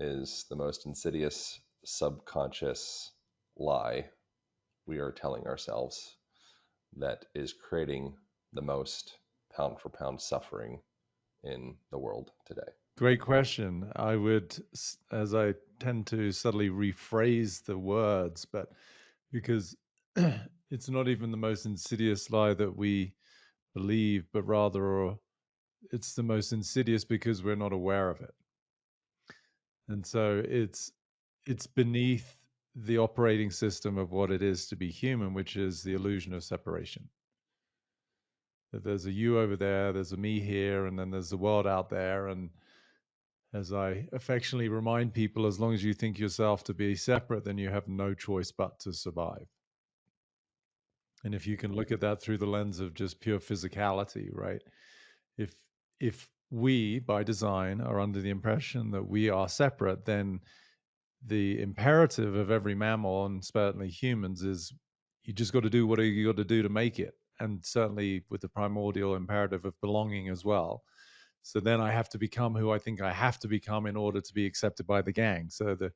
is the most insidious subconscious lie we are telling ourselves that is creating the most pound for pound suffering in the world today? Great question. I would, as I tend to subtly rephrase the words, but because it's not even the most insidious lie that we believe, but rather it's the most insidious because we're not aware of it. And so it's beneath the operating system of what it is to be human, which is the illusion of separation. That there's a you over there, there's a me here, and then there's the world out there. And as I affectionately remind people, as long as you think yourself to be separate, then you have no choice but to survive. And if you can look at that through the lens of just pure physicality, right? If if we by design are under the impression that we are separate, then the imperative of every mammal and certainly humans is you just got to do what you got to do to make it. And certainly with the primordial imperative of belonging as well. So then I have to become who I think I have to become in order to be accepted by the gang. So the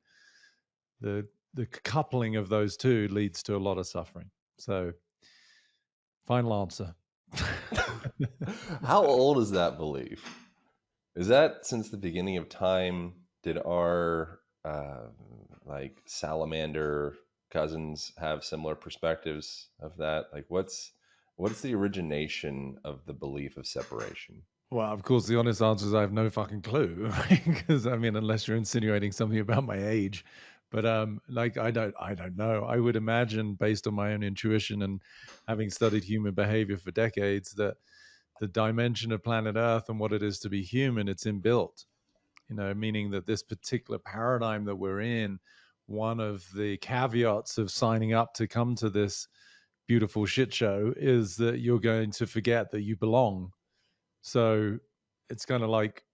the coupling of those two leads to a lot of suffering. So final answer. How old is that belief? Is that since the beginning of time? Did our like salamander cousins have similar perspectives of that? Like, what's the origination of the belief of separation? Well, of course, the honest answer is I have no fucking clue, because I mean, unless you're insinuating something about my age, but like I don't know. I would imagine, based on my own intuition and having studied human behavior for decades, that the dimension of planet Earth and what it is to be human, it's inbuilt. Meaning that this particular paradigm that we're in, one of the caveats of signing up to come to this beautiful shit show is that you're going to forget that you belong. So it's kind of like,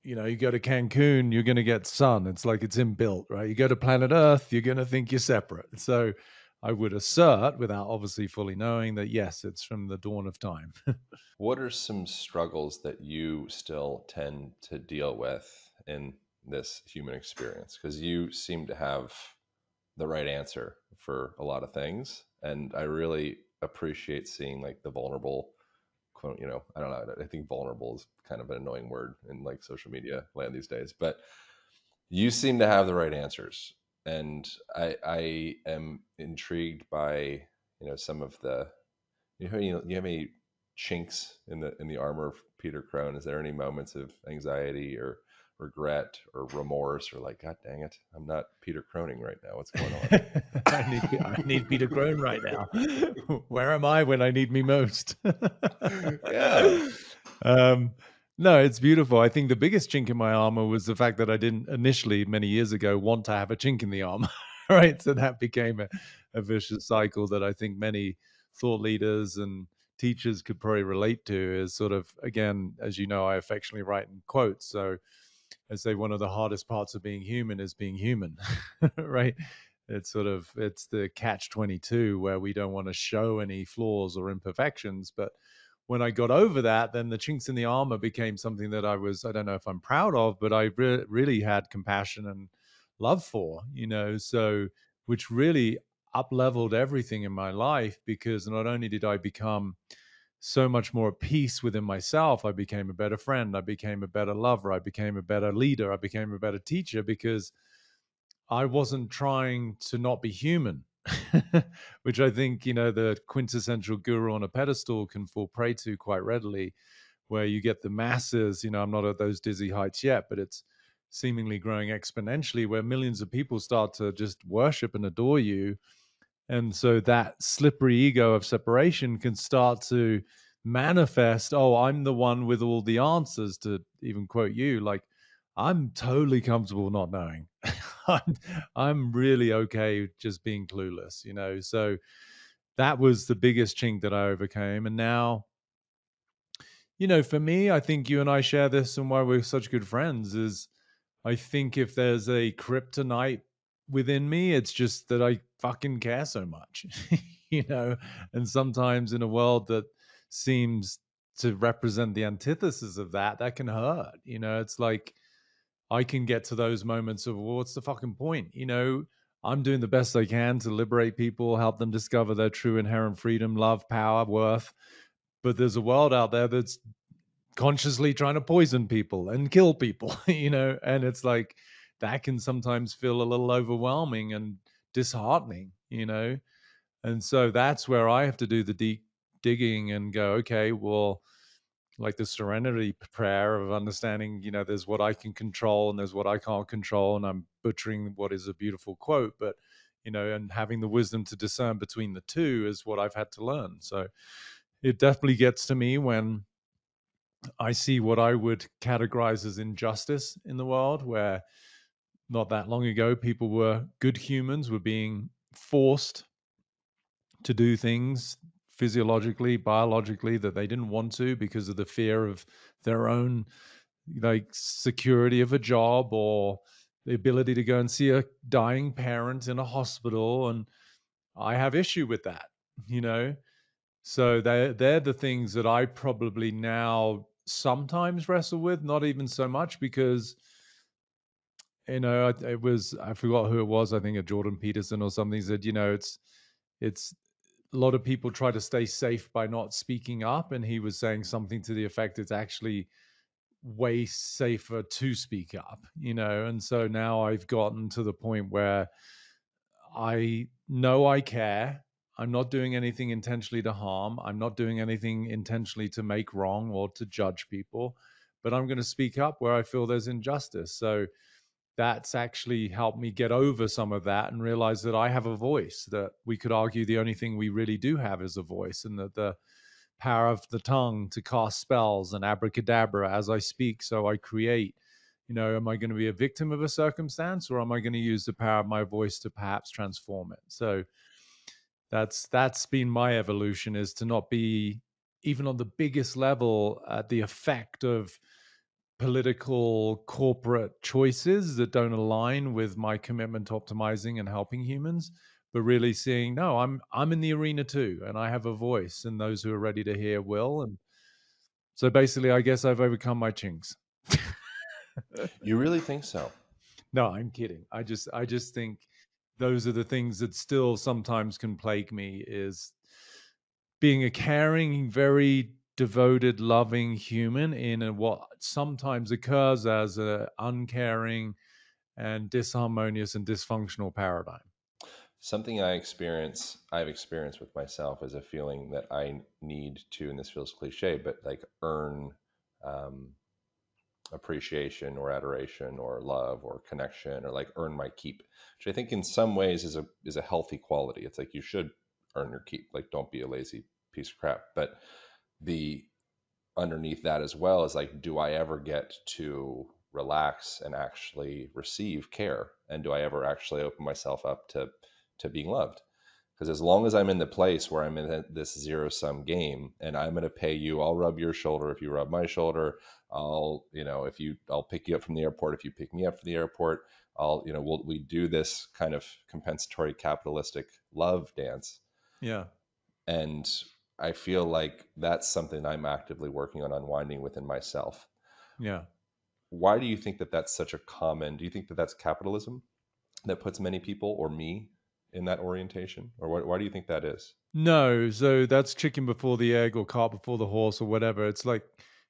you go to Cancun, you're going to get sun. It's like it's inbuilt, right? You go to planet Earth, you're going to think you're separate. So I would assert, without obviously fully knowing, that yes, it's from the dawn of time. What are some struggles that you still tend to deal with in this human experience? Because you seem to have the right answer for a lot of things, and I really appreciate seeing like the vulnerable quote. I don't know. I think vulnerable is kind of an annoying word in like social media land these days, but you seem to have the right answers, and I am intrigued by some of the you have any chinks in the armor of Peter Crone? Is there any moments of anxiety or regret or remorse or like, God dang it, I'm not Peter Croning right now? What's going on? I need Peter Crone right now. Where am I when I need me most? Yeah. um, no, it's beautiful. I think the biggest chink in my armor was the fact that I didn't initially, many years ago, want to have a chink in the armor. Right. So that became a vicious cycle that I think many thought leaders and teachers could probably relate to, is sort of, again, as you know, I affectionately write in quotes. So I say one of the hardest parts of being human is being human, right? It's the catch 22 where we don't want to show any flaws or imperfections. But when I got over that, then the chinks in the armor became something that I don't know if I'm proud of, but I really had compassion and love for, so which really up leveled everything in my life, because not only did I become so much more at peace within myself, I became a better friend, I became a better lover, I became a better leader, I became a better teacher, because I wasn't trying to not be human, which I think, the quintessential guru on a pedestal can fall prey to quite readily, where you get the masses. I'm not at those dizzy heights yet, but it's seemingly growing exponentially, where millions of people start to just worship and adore you. And so that slippery ego of separation can start to manifest. Oh, I'm the one with all the answers, to even quote you. Like, I'm totally comfortable not knowing. I'm, I'm really okay just being clueless, So that was the biggest chink that I overcame. And now, for me, I think you and I share this, and why we're such good friends is, I think if there's a kryptonite within me, it's just that I fucking care so much, you know? And sometimes in a world that seems to represent the antithesis of that, that can hurt. It's like, I can get to those moments of, well, what's the fucking point? I'm doing the best I can to liberate people, help them discover their true inherent freedom, love, power, worth. But there's a world out there that's consciously trying to poison people and kill people, and it's like that can sometimes feel a little overwhelming and disheartening. And so that's where I have to do the deep digging and go, okay, well, like the serenity prayer of understanding, there's what I can control and there's what I can't control. And I'm butchering what is a beautiful quote, but, and having the wisdom to discern between the two is what I've had to learn. So it definitely gets to me when I see what I would categorize as injustice in the world, where not that long ago, people were good humans, were being forced to do things physiologically, biologically that they didn't want to because of the fear of their own like security of a job or the ability to go and see a dying parent in a hospital. And I have issue with that, you know. So they're the things that I probably now sometimes wrestle with, not even so much because it was, I forgot who it was. I think a Jordan Peterson or something said, it's a lot of people try to stay safe by not speaking up, and he was saying something to the effect it's actually way safer to speak up. And so now I've gotten to the point where I know I care. I'm not doing anything intentionally to harm. I'm not doing anything intentionally to make wrong or to judge people, but I'm going to speak up where I feel there's injustice. So that's actually helped me get over some of that and realize that I have a voice, that we could argue the only thing we really do have is a voice, and that the power of the tongue to cast spells and abracadabra as I speak, so I create. Am I going to be a victim of a circumstance, or am I going to use the power of my voice to perhaps transform it? So that's been my evolution, is to not be even on the biggest level at the effect of political corporate choices that don't align with my commitment to optimizing and helping humans, but really seeing, no, I'm in the arena too, and I have a voice, and those who are ready to hear will. And so basically I guess I've overcome my chinks. You really think so? No, I'm kidding. I just think those are the things that still sometimes can plague me, is being a caring, very devoted, loving human in what sometimes occurs as a uncaring and disharmonious and dysfunctional paradigm. Something I've experienced with myself is a feeling that I need to, and this feels cliche, but like earn um, appreciation or adoration or love or connection, or like earn my keep, which I think in some ways is a healthy quality. It's like you should earn your keep. Like don't be a lazy piece of crap. But the underneath that as well is like, do I ever get to relax and actually receive care, and do I ever actually open myself up to being loved? Because as long as I'm in the place where I'm in this zero sum game, and I'm going to pay you, I'll rub your shoulder if you rub my shoulder. I'll pick you up from the airport if you pick me up from the airport. We do this kind of compensatory capitalistic love dance. Yeah. And I feel like that's something I'm actively working on unwinding within myself. Yeah. Why do you think that that's such a common? Do you think that that's capitalism that puts many people or me in that orientation, or why do you think that is? No, so that's chicken before the egg or cart before the horse or whatever. It's like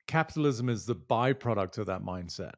capitalism is the byproduct of that mindset.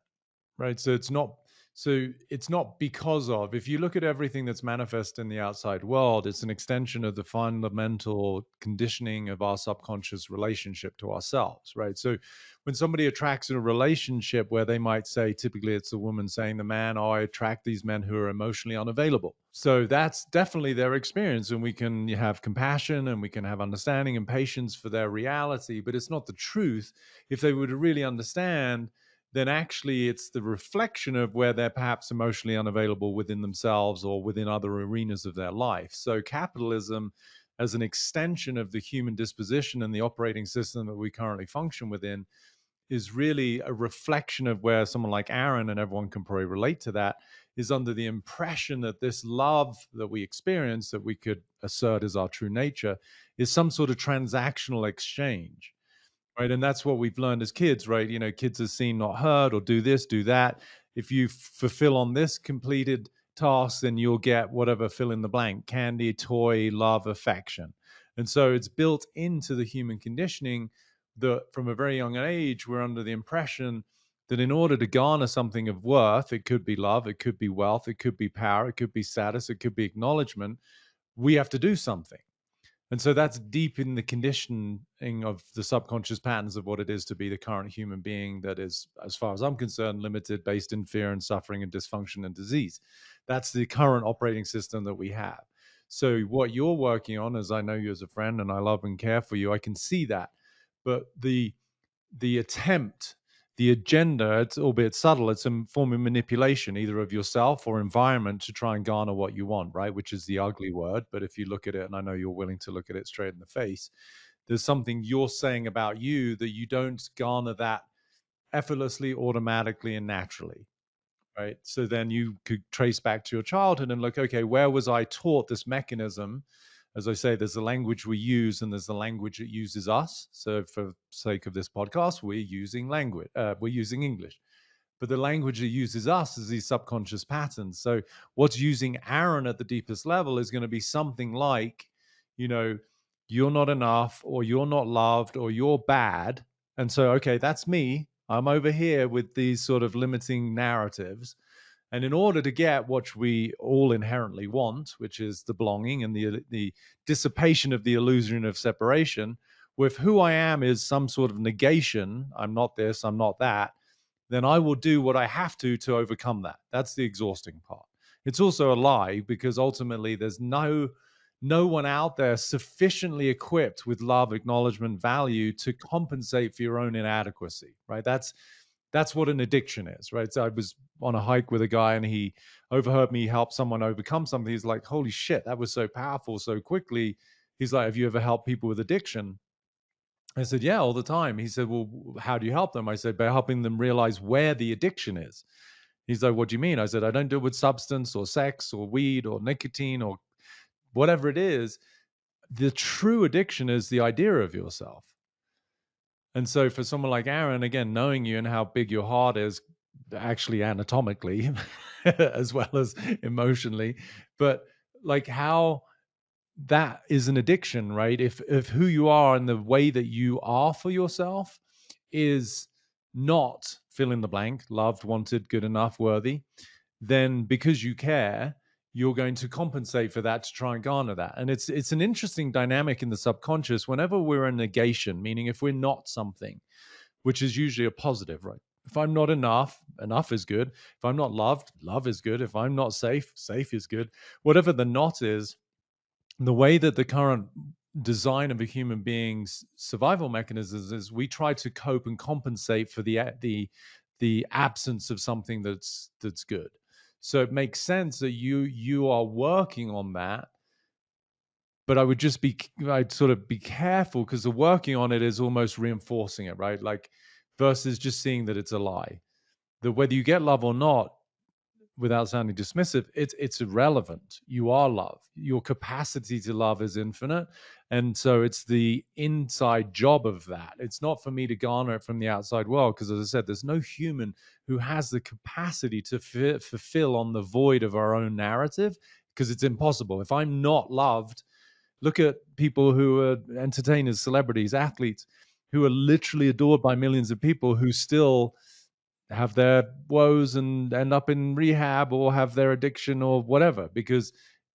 Right. So it's not because of, if you look at everything that's manifest in the outside world, it's an extension of the fundamental conditioning of our subconscious relationship to ourselves. Right. So when somebody attracts in a relationship where they might say, typically it's a woman saying the man, oh, I attract these men who are emotionally unavailable. So that's definitely their experience. And we can have compassion and we can have understanding and patience for their reality, but it's not the truth. If they were to really understand, then actually it's the reflection of where they're perhaps emotionally unavailable within themselves or within other arenas of their life. So capitalism, as an extension of the human disposition and the operating system that we currently function within, is really a reflection of where someone like Aaron, and everyone can probably relate to that, is under the impression that this love that we experience, that we could assert as our true nature, is some sort of transactional exchange. Right. And that's what we've learned as kids, right? Kids are seen, not heard, or do this, do that. if you fulfill on this completed task, then you'll get whatever, fill in the blank, candy, toy, love, affection. And so it's built into the human conditioning that from a very young age, we're under the impression that in order to garner something of worth, it could be love, it could be wealth, it could be power, it could be status, it could be acknowledgement, we have to do something. And so that's deep in the conditioning of the subconscious patterns of what it is to be the current human being that is, as far as I'm concerned, limited, based in fear and suffering and dysfunction and disease. That's the current operating system that we have. So what you're working on, as I know you as a friend and I love and care for you, I can see that. But the attempt, the agenda, it's albeit subtle, it's a form of manipulation, either of yourself or environment, to try and garner what you want, right? Which is the ugly word. But if you look at it, and I know you're willing to look at it straight in the face, there's something you're saying about you that you don't garner that effortlessly, automatically, and naturally. Right. So then you could trace back to your childhood and look, okay, where was I taught this mechanism? As I say, there's a language we use and there's the language that uses us. So for sake of this podcast, we're using language, we're using English. But the language that uses us is these subconscious patterns. So what's using Aaron at the deepest level is going to be something like, you know, you're not enough, or you're not loved, or you're bad. And so, okay, that's me. I'm over here with these sort of limiting narratives. And in order to get what we all inherently want, which is the belonging and the dissipation of the illusion of separation, with who I am is some sort of negation, I'm not this, I'm not that, then I will do what I have to overcome that. That's the exhausting part. It's also a lie, because ultimately there's no one out there sufficiently equipped with love, acknowledgement, value to compensate for your own inadequacy, right? That's what an addiction is, right? So I was on a hike with a guy and he overheard me help someone overcome something. He's like, holy shit, that was so powerful so quickly. He's like, have you ever helped people with addiction? I said, yeah, all the time. He said, well, how do you help them? I said, by helping them realize where the addiction is. He's like, what do you mean? I said, I don't do it with substance or sex or weed or nicotine or whatever it is. The true addiction is the idea of yourself. And so for someone like Aaron, again, knowing you and how big your heart is, actually anatomically, as well as emotionally, but like how that is an addiction, right? If who you are and the way that you are for yourself is not fill in the blank, loved, wanted, good enough, worthy, then because you care, you're going to compensate for that to try and garner that. And it's an interesting dynamic in the subconscious. Whenever we're in negation, meaning if we're not something, which is usually a positive, right? If I'm not enough, enough is good. If I'm not loved, love is good. If I'm not safe, safe is good. Whatever the not is, the way that the current design of a human being's survival mechanisms is we try to cope and compensate for the absence of something that's good. So it makes sense that you are working on that, but I'd sort of be careful, because the working on it is almost reinforcing it, right? Like versus just seeing that it's a lie. That whether you get love or not, without sounding dismissive, it's irrelevant. You are love. Your capacity to love is infinite. And so it's the inside job of that. It's not for me to garner it from the outside world, because as I said, there's no human who has the capacity to fulfill on the void of our own narrative, because it's impossible. If I'm not loved, look at people who are entertainers, celebrities, athletes, who are literally adored by millions of people, who still have their woes and end up in rehab or have their addiction or whatever. Because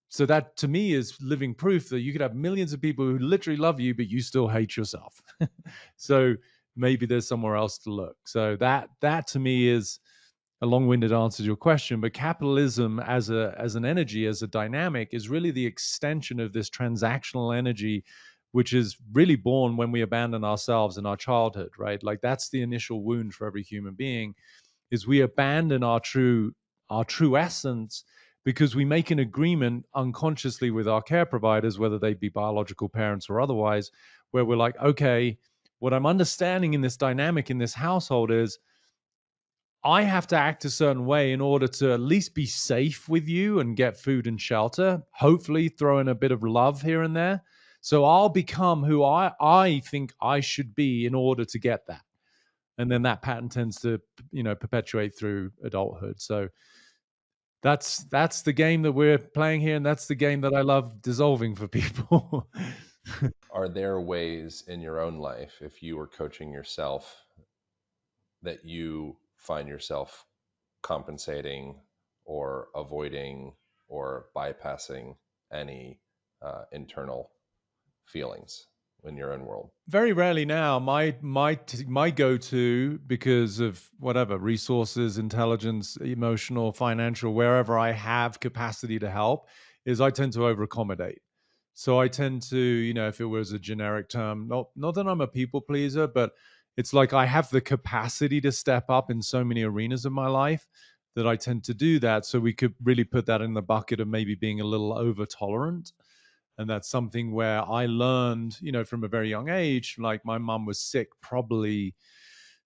so that to me is living proof that you could have millions of people who literally love you, but you still hate yourself. So maybe there's somewhere else to look. So that to me is a long-winded answer to your question. But capitalism as an energy, as a dynamic, is really the extension of this transactional energy, which is really born when we abandon ourselves in our childhood, right? Like that's the initial wound for every human being, is we abandon our true essence, because we make an agreement unconsciously with our care providers, whether they be biological parents or otherwise, where we're like, okay, what I'm understanding in this dynamic in this household is I have to act a certain way in order to at least be safe with you and get food and shelter, hopefully throw in a bit of love here and there. So I'll become who I think I should be in order to get that. and then that pattern tends to, perpetuate through adulthood. So that's the game that we're playing here, and that's the game that I love dissolving for people. Are there ways in your own life, if you were coaching yourself, that you find yourself compensating or avoiding or bypassing any internal feelings in your own world? Very rarely now. My go-to, because of whatever resources, intelligence, emotional, financial, wherever I have capacity to help, is I tend to over accommodate. So I tend to, if it was a generic term, not that I'm a people pleaser, but it's like I have the capacity to step up in so many arenas of my life that I tend to do that. So we could really put that in the bucket of maybe being a little over tolerant. And that's something where I learned, from a very young age. Like my mum was sick, probably,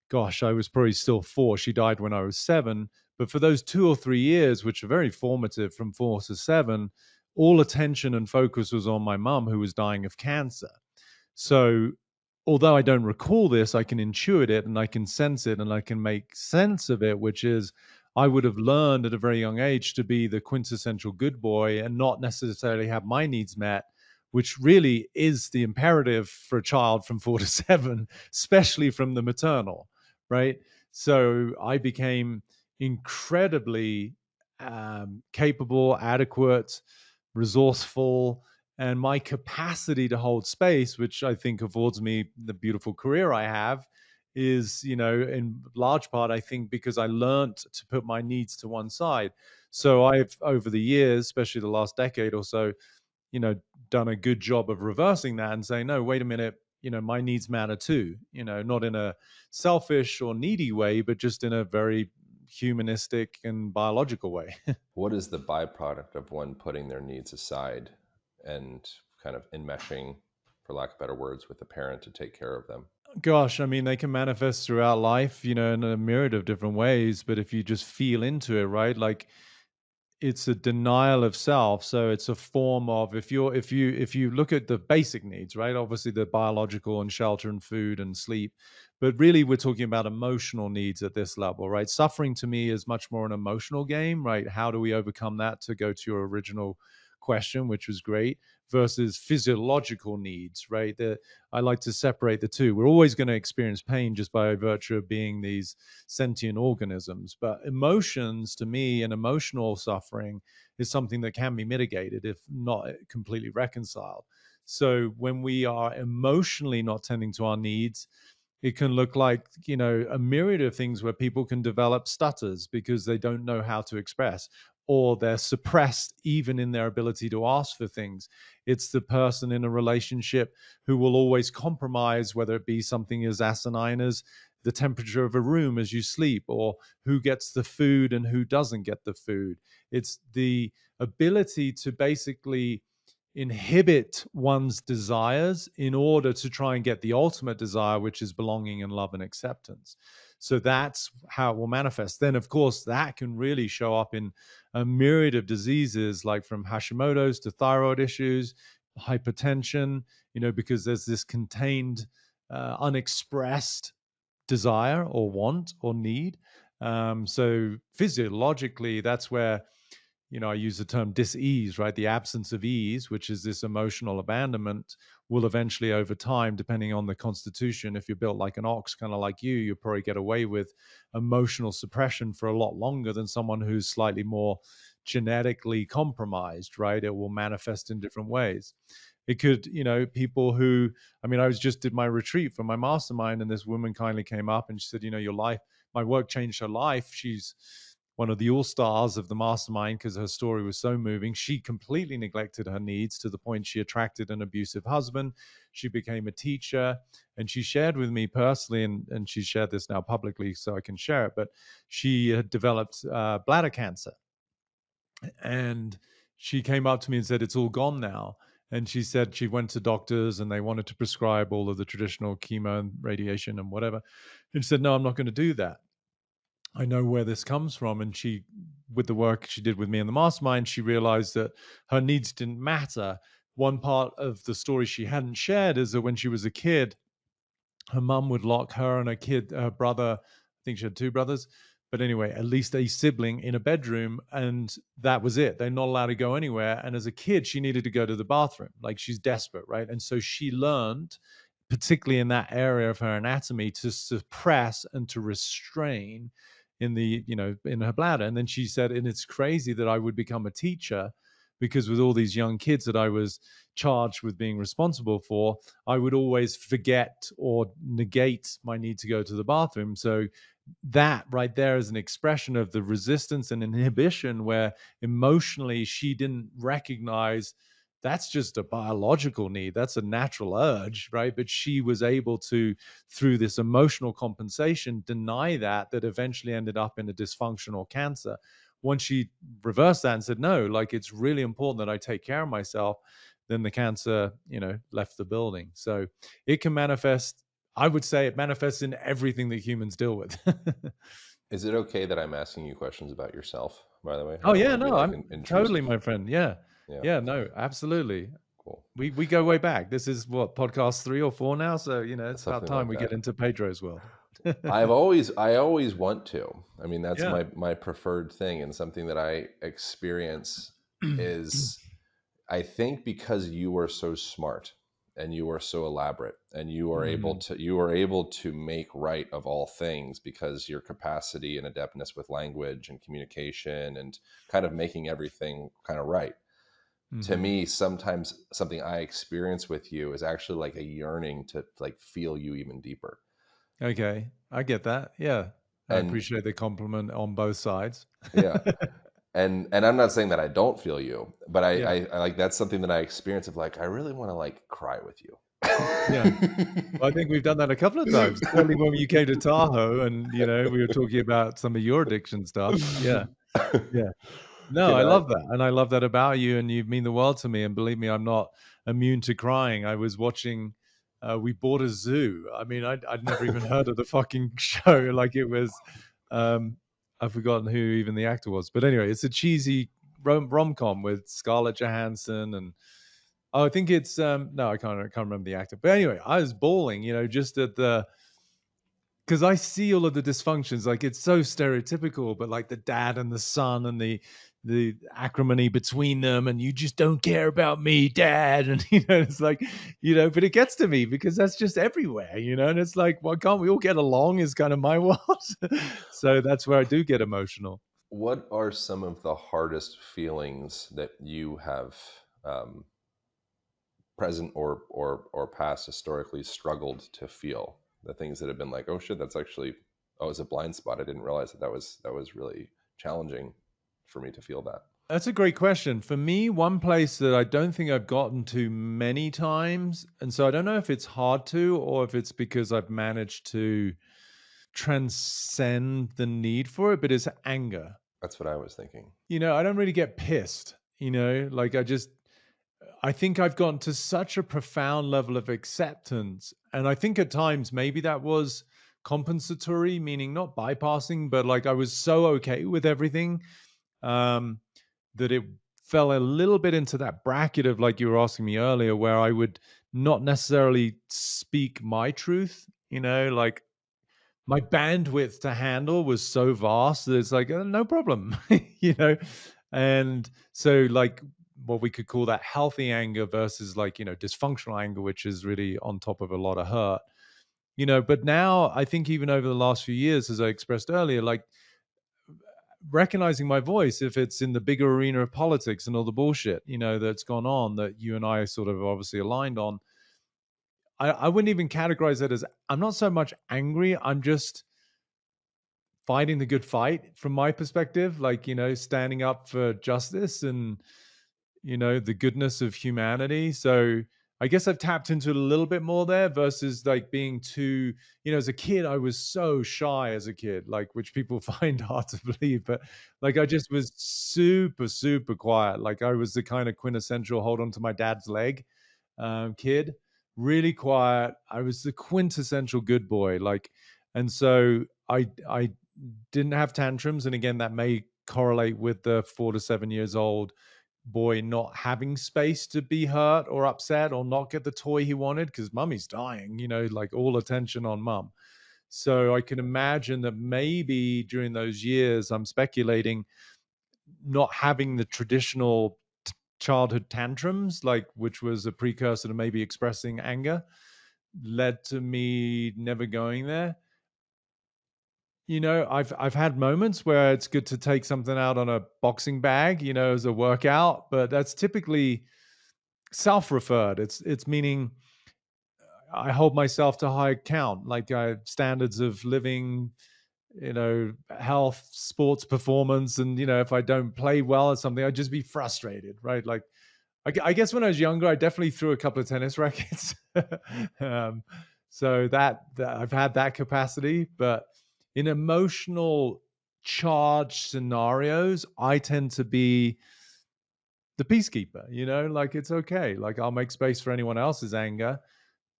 gosh, I was probably still 4. She died when I was 7. But for those 2 or 3 years, which are very formative, from 4 to 7, all attention and focus was on my mum, who was dying of cancer. So, although I don't recall this, I can intuit it and I can sense it and I can make sense of it, which is I would have learned at a very young age to be the quintessential good boy and not necessarily have my needs met, which really is the imperative for a child from 4 to 7, especially from the maternal, right? So I became incredibly capable, adequate, resourceful, and my capacity to hold space, which I think affords me the beautiful career I have, is, in large part, I think, because I learned to put my needs to one side. So I've, over the years, especially the last decade or so, you know, done a good job of reversing that and saying, no, wait a minute, my needs matter too, not in a selfish or needy way, but just in a very humanistic and biological way. What is the byproduct of one putting their needs aside and kind of enmeshing, for lack of better words, with a parent to take care of them? Gosh, I mean, they can manifest throughout life, in a myriad of different ways. But if you just feel into it, right? Like it's a denial of self. So it's a form of, if you look at the basic needs, right? Obviously the biological and shelter and food and sleep, but really we're talking about emotional needs at this level, right? Suffering to me is much more an emotional game, right? How do we overcome that, to go to your original question, which was great, versus physiological needs, right? I like to separate the two. We're always going to experience pain just by virtue of being these sentient organisms. But emotions, to me, and emotional suffering is something that can be mitigated, if not completely reconciled. So when we are emotionally not tending to our needs, it can look like, a myriad of things where people can develop stutters because they don't know how to express, or they're suppressed even in their ability to ask for things. It's the person in a relationship who will always compromise, whether it be something as asinine as the temperature of a room as you sleep, or who gets the food and who doesn't get the food. It's the ability to basically inhibit one's desires in order to try and get the ultimate desire, which is belonging and love and acceptance. So that's how it will manifest. Then, of course, that can really show up in a myriad of diseases, like from Hashimoto's to thyroid issues, hypertension, because there's this contained, unexpressed desire or want or need. So physiologically, that's where, I use the term dis-ease, right? The absence of ease, which is this emotional abandonment, will eventually, over time, depending on the constitution, if you're built like an ox, kind of like you'll probably get away with emotional suppression for a lot longer than someone who's slightly more genetically compromised, right? It will manifest in different ways. It could, people who, I mean, I was just did my retreat for my mastermind, and this woman kindly came up and she said, your life, my work changed her life. She's one of the all stars of the mastermind because her story was so moving. She completely neglected her needs to the point she attracted an abusive husband. She became a teacher, and she shared with me personally, and she shared this now publicly so I can share it, but she had developed bladder cancer. And she came up to me and said, it's all gone now. And she said she went to doctors and they wanted to prescribe all of the traditional chemo and radiation and whatever. And she said, no, I'm not going to do that. I know where this comes from. And she, with the work she did with me in the mastermind, she realized that her needs didn't matter. One part of the story she hadn't shared is that when she was a kid, her mum would lock her and her brother, I think she had two brothers, but anyway, at least a sibling in a bedroom, and that was it. They're not allowed to go anywhere. And as a kid, she needed to go to the bathroom. Like, she's desperate, right? And so she learned, particularly in that area of her anatomy, to suppress and to restrain in her bladder. And then she said, and it's crazy that I would become a teacher, because with all these young kids that I was charged with being responsible for, I would always forget or negate my need to go to the bathroom. So that right there is an expression of the resistance and inhibition, where emotionally she didn't recognize that's just a biological need. That's a natural urge, right? But she was able to, through this emotional compensation, deny that eventually ended up in a dysfunctional cancer. Once she reversed that and said, no, like, it's really important that I take care of myself, then the cancer, left the building. So it can manifest, I would say it manifests in everything that humans deal with. Is it okay that I'm asking you questions about yourself, by the way? I Oh don't yeah, want to be no, like I'm totally, intrusive. my friend. Yeah. Yeah, Yeah, no, absolutely. cool. We go way back. This is what, podcast 3 or 4 now. So, it's about Something time like we get that. into Pedro's world. I always want to. I mean, that's Yeah. my preferred thing, and something that I experience is, I think, because you were so smart and you were so elaborate and Mhm. you are able to make right of all things, because your capacity and adeptness with language and communication and kind of making everything kind of right. To Mhm. me, sometimes something I experience with you is actually like a yearning to like feel you even deeper. Okay, I get that. Yeah. I And appreciate the compliment on both sides. yeah, and I'm not saying that I don't feel you, but Yeah. I like, that's something that I experience of like, I really want to like cry with you. Yeah. Well, I think we've done that a couple of times. Certainly when you came to Tahoe and, we were talking about some of your addiction stuff. Yeah. Yeah. No, Can I I? love that, and I love that about you, and you mean the world to me, and believe me, I'm not immune to crying. I was watching, We Bought a Zoo. I mean, I'd never even heard of the fucking show. Like, it was, um, I've forgotten who even the actor was. But anyway, it's a cheesy rom-com with Scarlett Johansson and, oh, I think it's, no, I can't remember the actor. But anyway, I was bawling, just at the, because I see all of the dysfunctions. Like, it's so stereotypical, but like the dad and the son and the acrimony between them, and you just don't care about me, dad, and it's like, but it gets to me because that's just everywhere, and it's like, why can't we all get along? Is kind of my world. So that's where I do get emotional. What are some of the hardest feelings that you have, um, present or past, historically struggled to feel? The things that have been like, oh shit, that's actually, oh, it's a blind spot. I didn't realize that was really challenging for me to feel that. That's a great question. For me, one place that I don't think I've gotten to many times, and so I don't know if it's hard to, or if it's because I've managed to transcend the need for it, but it's anger. That's what I was thinking. I don't really get pissed, like, I think I've gotten to such a profound level of acceptance. And I think at times maybe that was compensatory, meaning not bypassing, but like I was so okay with everything, um, that it fell a little bit into that bracket of, like you were asking me earlier, where I would not necessarily speak my truth, like my bandwidth to handle was so vast that it's like, no problem, you know? And so, like, what we could call that healthy anger versus, like, dysfunctional anger, which is really on top of a lot of hurt, but now I think even over the last few years, as I expressed earlier, like, recognizing my voice, if it's in the bigger arena of politics and all the bullshit, that's gone on that you and I sort of obviously aligned on, I wouldn't even categorize it as, I'm not so much angry, I'm just fighting the good fight from my perspective, like, standing up for justice and, the goodness of humanity. So I guess I've tapped into it a little bit more there versus like being too, as a kid, I was so shy as a kid, like, which people find hard to believe, but like I just was super, super quiet. Like, I was the kind of quintessential hold on to my dad's leg, kid, really quiet. I was the quintessential good boy. Like, and so I didn't have tantrums. And again, that may correlate with the 4 to 7 years old boy not having space to be hurt or upset or not get the toy he wanted because mummy's dying, like all attention on mum. So I can imagine that maybe during those years, I'm speculating, not having the traditional childhood tantrums, like which was a precursor to maybe expressing anger, led to me never going there. I've had moments where it's good to take something out on a boxing bag, as a workout, but that's typically self-referred. It's meaning I hold myself to high account, like standards of living, health, sports performance, and if I don't play well at something, I'd just be frustrated, right? Like I guess when I was younger, I definitely threw a couple of tennis rackets. um, so that I've had that capacity, but in emotional charged scenarios, I tend to be the peacekeeper. Like it's okay. Like I'll make space for anyone else's anger,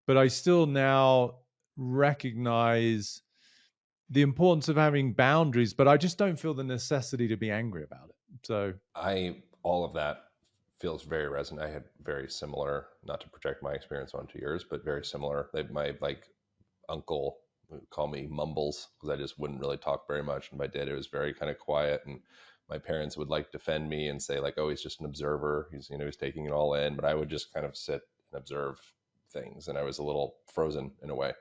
but I still now recognize the importance of having boundaries. But I just don't feel the necessity to be angry about it. So I all of that feels very resonant. I had very similar, not to project my experience onto yours, but very similar. My like uncle would call me mumbles because I just wouldn't really talk very much, and my dad was very kind of quiet, and my parents would like defend me and say like, oh, he's just an observer. He's taking it all in, but I would just kind of sit and observe things, and I was a little frozen in a way.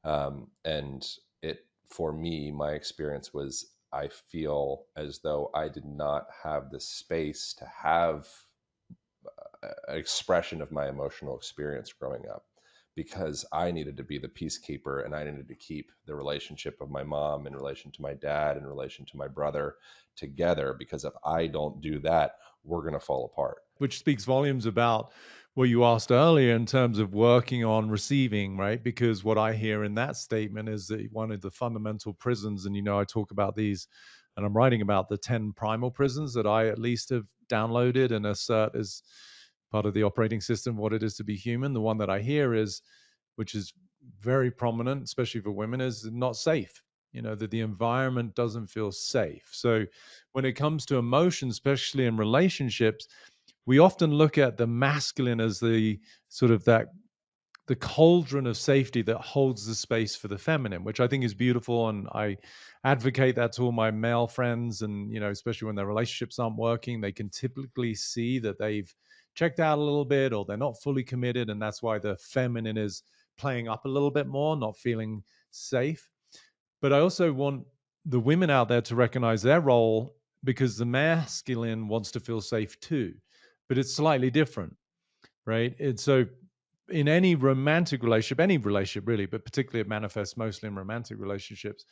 And it for me, my experience was I feel as though I did not have the space to have an expression of my emotional experience growing up because I needed to be the peacekeeper and I needed to keep the relationship of my mom in relation to my dad in relation to my brother together because if I don't do that, we're going to fall apart. which speaks volumes about what you asked earlier in terms of working on receiving, right? Because what I hear in that statement is that one of the fundamental prisons, and I talk about these, and I'm writing about the 10 primal prisons that I at least have downloaded and assert as part of the operating system, what it is to be human. The one that I hear is, which is very prominent, especially for women, is not safe. That the environment doesn't feel safe. So when it comes to emotions, especially in relationships, we often look at the masculine as the sort of that the cauldron of safety that holds the space for the feminine, which I think is beautiful. And I advocate that to all my male friends. And, especially when their relationships aren't working, they can typically see that they've checked out a little bit or they're not fully committed. And that's why the feminine is playing up a little bit more, not feeling safe. But I also want the women out there to recognize their role because the masculine wants to feel safe too, but it's slightly different, right? And so in any relationship really, but particularly it manifests mostly in romantic relationships,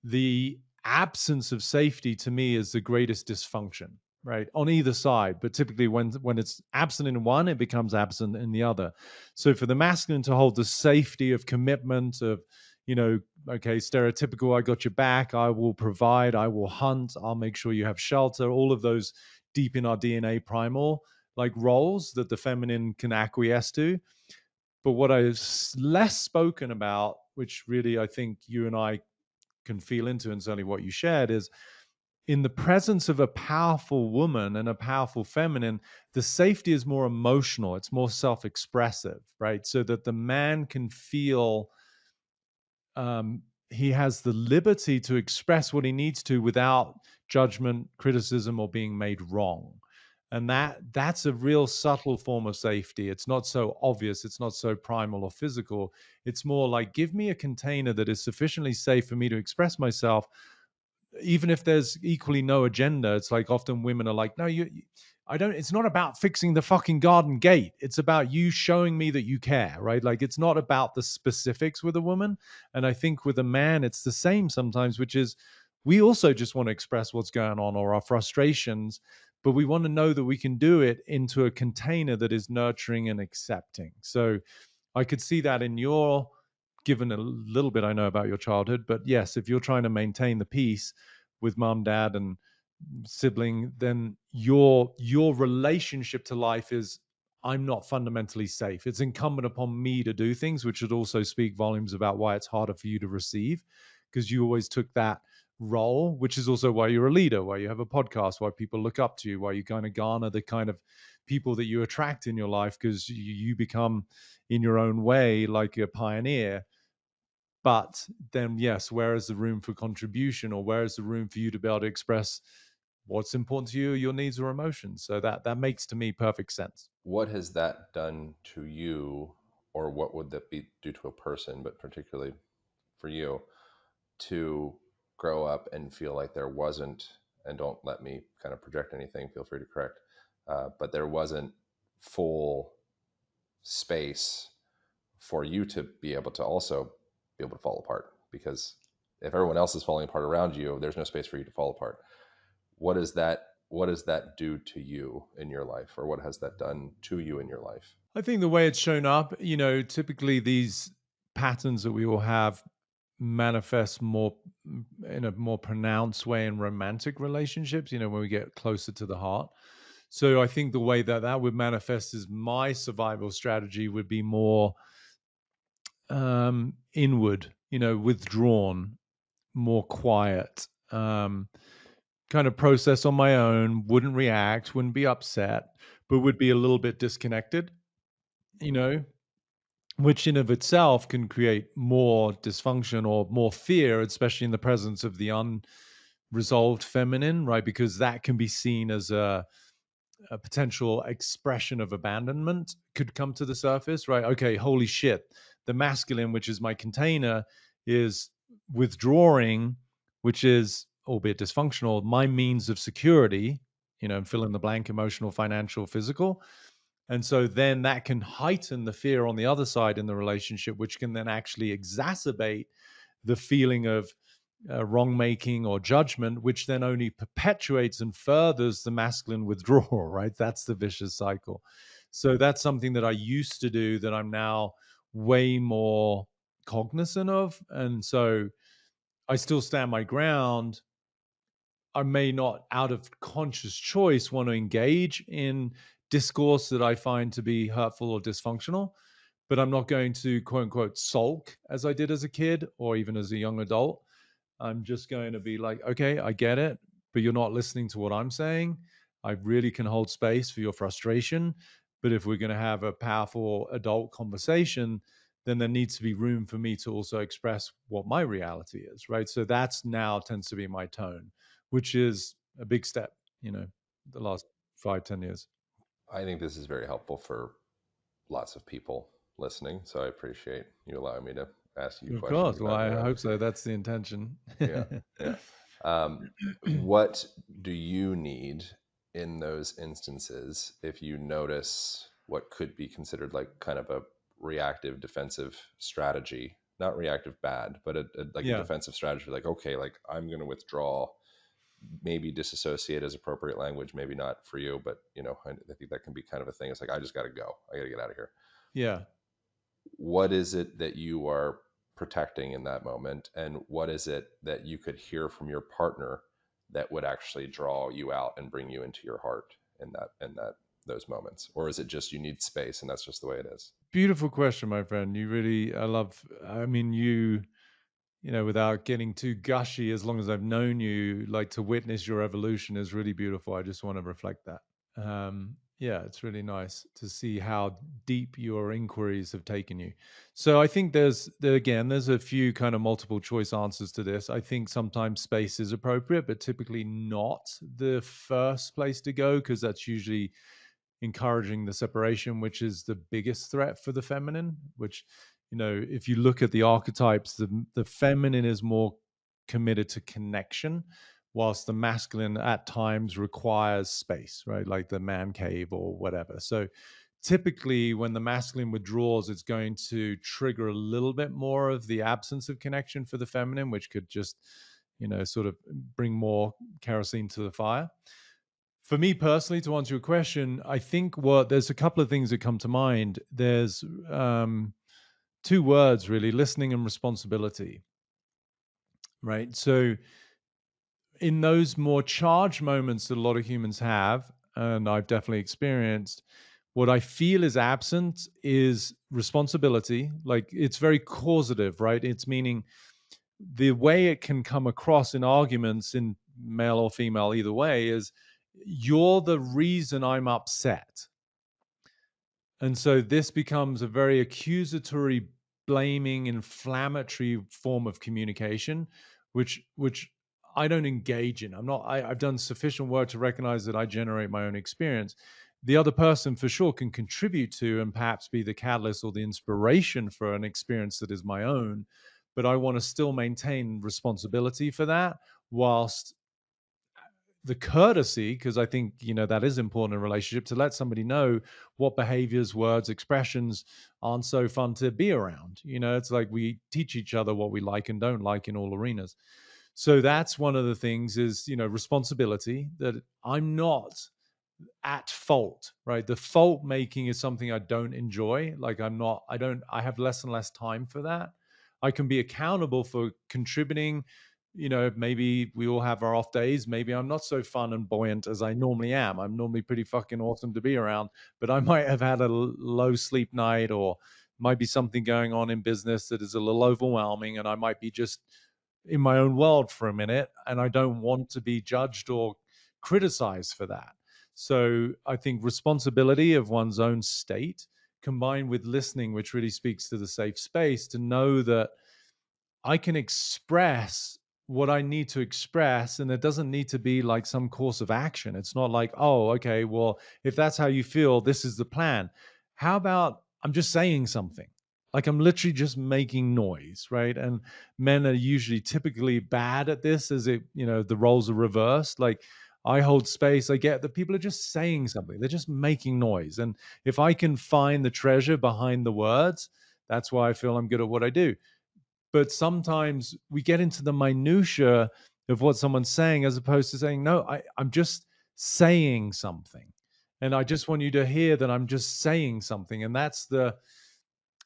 the absence of safety to me is the greatest dysfunction, right? On either side, but typically when it's absent in one, it becomes absent in the other. So for the masculine to hold the safety of commitment of, okay, stereotypical, I got your back, I will provide, I will hunt, I'll make sure you have shelter, all of those deep in our DNA primal like roles that the feminine can acquiesce to. But what is less spoken about, which really I think you and I can feel into, and certainly what you shared, is in the presence of a powerful woman and a powerful feminine, the safety is more emotional, it's more self expressive, right? So that the man can feel he has the liberty to express what he needs to without judgment, criticism, or being made wrong. And that's a real subtle form of safety. It's not so obvious, it's not so primal or physical. It's more like give me a container that is sufficiently safe for me to express myself, even if there's equally no agenda. It's like often women are like, no, I don't, it's not about fixing the fucking garden gate. It's about you showing me that you care, right? Like it's not about the specifics with a woman. And I think with a man, it's the same sometimes, which is we also just want to express what's going on or our frustrations, but we want to know that we can do it into a container that is nurturing and accepting. So I could see that in your, given a little bit I know about your childhood, but yes, if you're trying to maintain the peace with mom, dad, and sibling, then your relationship to life is I'm not fundamentally safe. It's incumbent upon me to do things, which would also speak volumes about why it's harder for you to receive, because you always took that role, which is also why you're a leader, why you have a podcast, why people look up to you, why you kind of garner the kind of people that you attract in your life, because you become, in your own way, like a pioneer. But then, yes, where is the room for contribution, or where is the room for you to be able to express what's important to you, your needs or emotions? So that makes to me perfect sense. What has that done to you, or what would that be do to a person, but particularly for you, to grow up and feel like there wasn't, and don't let me kind of project anything, feel free to correct, but there wasn't full space for you to be able to also be able to fall apart? Because if everyone else is falling apart around you, there's no space for you to fall apart. What does that do to you in your life, or what has that done to you in your life? I think the way it's shown up, typically these patterns that we all have manifest more in a more pronounced way in romantic relationships, when we get closer to the heart. So I think the way that that would manifest is, my survival strategy would be more inward, withdrawn, more quiet, kind of process on my own, wouldn't react, wouldn't be upset, but would be a little bit disconnected, you know, which in of itself can create more dysfunction or more fear, especially in the presence of the unresolved feminine, right? Because that can be seen as a potential expression of abandonment could come to the surface, right? Okay, holy shit. The masculine, which is my container, is withdrawing, which is, albeit dysfunctional, my means of security, fill in the blank, emotional, financial, physical. And so then that can heighten the fear on the other side in the relationship, which can then actually exacerbate the feeling of wrong making or judgment, which then only perpetuates and furthers the masculine withdrawal, right? That's the vicious cycle. So that's something that I used to do that I'm now way more cognizant of. And so I still stand my ground. I may not, out of conscious choice, want to engage in discourse that I find to be hurtful or dysfunctional, but I'm not going to, quote unquote, sulk as I did as a kid or even as a young adult. I'm just going to be like, okay, I get it, but you're not listening to what I'm saying. I really can hold space for your frustration. But if we're going to have a powerful adult conversation, then there needs to be room for me to also express what my reality is, right? So that's now tends to be my tone, which is a big step, the last 5, 10 years. I think this is very helpful for lots of people listening, so I appreciate you allowing me to ask you Of questions course. Well, about I hope so. That's the intention. yeah, yeah. um, what do you need in those instances if you notice what could be considered like kind of a reactive defensive strategy, not reactive bad, but like a Yeah. defensive strategy, like, okay, like I'm going to withdraw, maybe disassociate as appropriate language, maybe not for you, but I think that can be kind of a thing. It's like, I just got to go, I got to get out of here. Yeah. What is it that you are protecting in that moment, and what is it that you could hear from your partner that would actually draw you out and bring you into your heart in that those moments? Or is it just you need space and that's just the way it is? Beautiful question, my friend. I mean, without getting too gushy, as long as I've known you, like, to witness your evolution is really beautiful. I just want to reflect that. Yeah, it's really nice to see how deep your inquiries have taken you. So I think there's a few kind of multiple choice answers to this. I think sometimes space is appropriate, but typically not the first place to go, because that's usually encouraging the separation, which is the biggest threat for the feminine. Which, if you look at the archetypes, the feminine is more committed to connection, whilst the masculine at times requires space, right? Like the man cave or whatever. So typically, when the masculine withdraws, it's going to trigger a little bit more of the absence of connection for the feminine, which could just, sort of bring more kerosene to the fire. For me personally, to answer your question, I think there's a couple of things that come to mind. There's two words really: listening and responsibility, right? So in those more charged moments that a lot of humans have, and I've definitely experienced, what I feel is absent is responsibility. Like, it's very causative, right? It's meaning the way it can come across in arguments, in male or female, either way, is you're the reason I'm upset. And so this becomes a very accusatory, blaming, inflammatory form of communication, which I don't engage in. I've done sufficient work to recognize that I generate my own experience. The other person for sure can contribute to and perhaps be the catalyst or the inspiration for an experience that is my own. But I want to still maintain responsibility for that, whilst the courtesy, because I think that is important in a relationship, to let somebody know what behaviors, words, expressions aren't so fun to be around. It's like we teach each other what we like and don't like in all arenas. So that's one of the things, is responsibility, that I'm not at fault, right? The fault making is something I don't enjoy. Like I have less and less time for that. I can be accountable for contributing. Maybe we all have our off days. Maybe I'm not so fun and buoyant as I normally am. I'm normally pretty fucking awesome to be around, but I might have had a low sleep night, or might be something going on in business that is a little overwhelming, and I might be just in my own world for a minute, and I don't want to be judged or criticized for that. So I think responsibility of one's own state, combined with listening, which really speaks to the safe space, to know that I can express what I need to express, and it doesn't need to be like some course of action. It's not like, oh, okay, well, if that's how you feel, this is the plan. How about I'm just saying something? Like I'm literally just making noise, right? And men are usually typically bad at this, as the roles are reversed. Like I hold space. I get that people are just saying something. They're just making noise. And if I can find the treasure behind the words, that's why I feel I'm good at what I do. But sometimes we get into the minutia of what someone's saying, as opposed to saying, no, I'm just saying something, and I just want you to hear that I'm just saying something. And that's the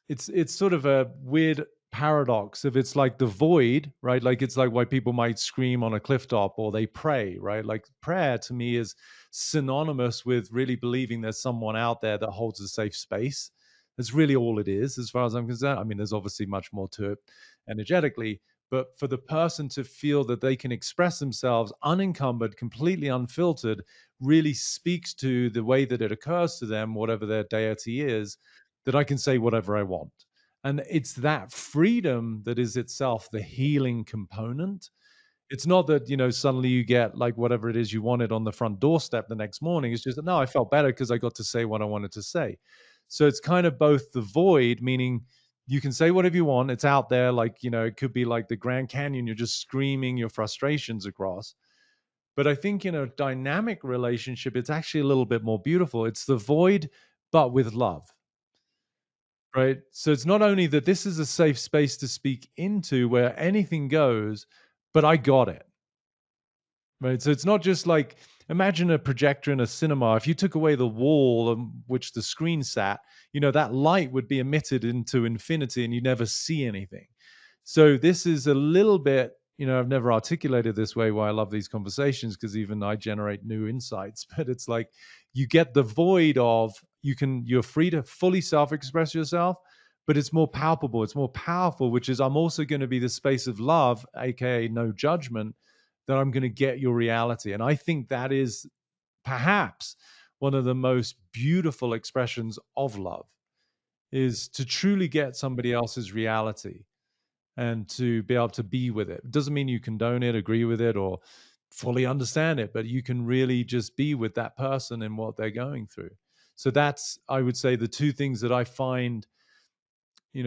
it's sort of a weird paradox. If it's like the void, right? Like it's like why people might scream on a cliff top, or they pray, right? Like prayer to me is synonymous with really believing there's someone out there that holds a safe space. That's really all it is, as far as I'm concerned. I mean, there's obviously much more to it energetically, but for the person to feel that they can express themselves unencumbered, completely unfiltered, really speaks to the way that it occurs to them, whatever their deity is, that I can say whatever I want. And it's that freedom that is itself the healing component. It's not that, suddenly you get like whatever it is you wanted on the front doorstep the next morning. It's just that, no, I felt better because I got to say what I wanted to say. So it's kind of both the void, meaning you can say whatever you want. It's out there. Like, it could be like the Grand Canyon. You're just screaming your frustrations across. But I think in a dynamic relationship, it's actually a little bit more beautiful. It's the void, but with love. Right. So it's not only that this is a safe space to speak into where anything goes, but I got it. Right. So it's not just like, imagine a projector in a cinema. If you took away the wall on which the screen sat, that light would be emitted into infinity and you never see anything. So this is a little bit, I've never articulated this way why I love these conversations, because even I generate new insights. But it's like you get the void of, you're free to fully self-express yourself, but it's more palpable, it's more powerful, which is I'm also going to be the space of love, aka no judgment, that I'm going to get your reality. And I think that is perhaps one of the most beautiful expressions of love, is to truly get somebody else's reality and to be able to be with it. It doesn't mean you condone it, agree with it, or fully understand it, but you can really just be with that person and what they're going through. So that's, I would say, the two things that I find,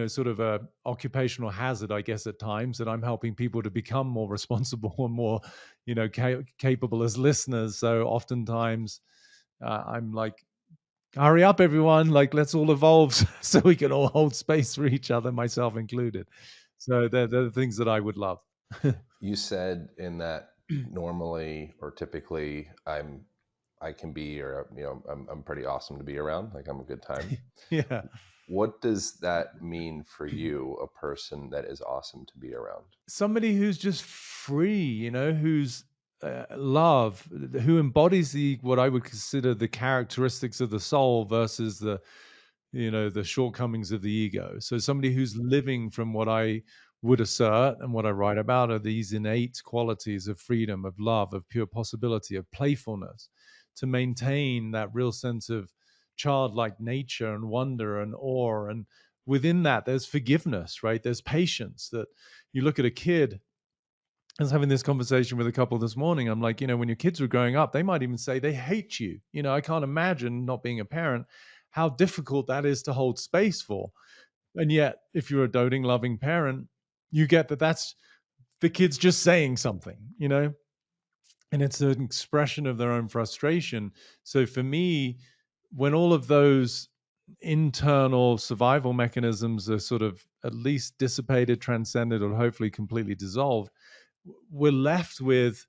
sort of a occupational hazard, I guess, at times, that I'm helping people to become more responsible and more, capable as listeners. So oftentimes I'm like, hurry up, everyone! Like, let's all evolve so we can all hold space for each other, myself included. So they're the things that I would love. You said in that normally or typically I can be, or I'm pretty awesome to be around. Like I'm a good time. Yeah. What does that mean for you, a person that is awesome to be around? Somebody who's just free, who's love, who embodies the what I would consider the characteristics of the soul versus the shortcomings of the ego. So somebody who's living from what I would assert and what I write about are these innate qualities of freedom, of love, of pure possibility, of playfulness, to maintain that real sense of childlike nature and wonder and awe. And within that, there's forgiveness, right? There's patience. That you look at a kid. I was having this conversation with a couple this morning. I'm like, when your kids were growing up, they might even say they hate you. I can't imagine, not being a parent, how difficult that is to hold space for. And yet, if you're a doting, loving parent, you get that that's the kid's just saying something, and it's an expression of their own frustration. So for me, when all of those internal survival mechanisms are sort of at least dissipated, transcended, or hopefully completely dissolved, we're left with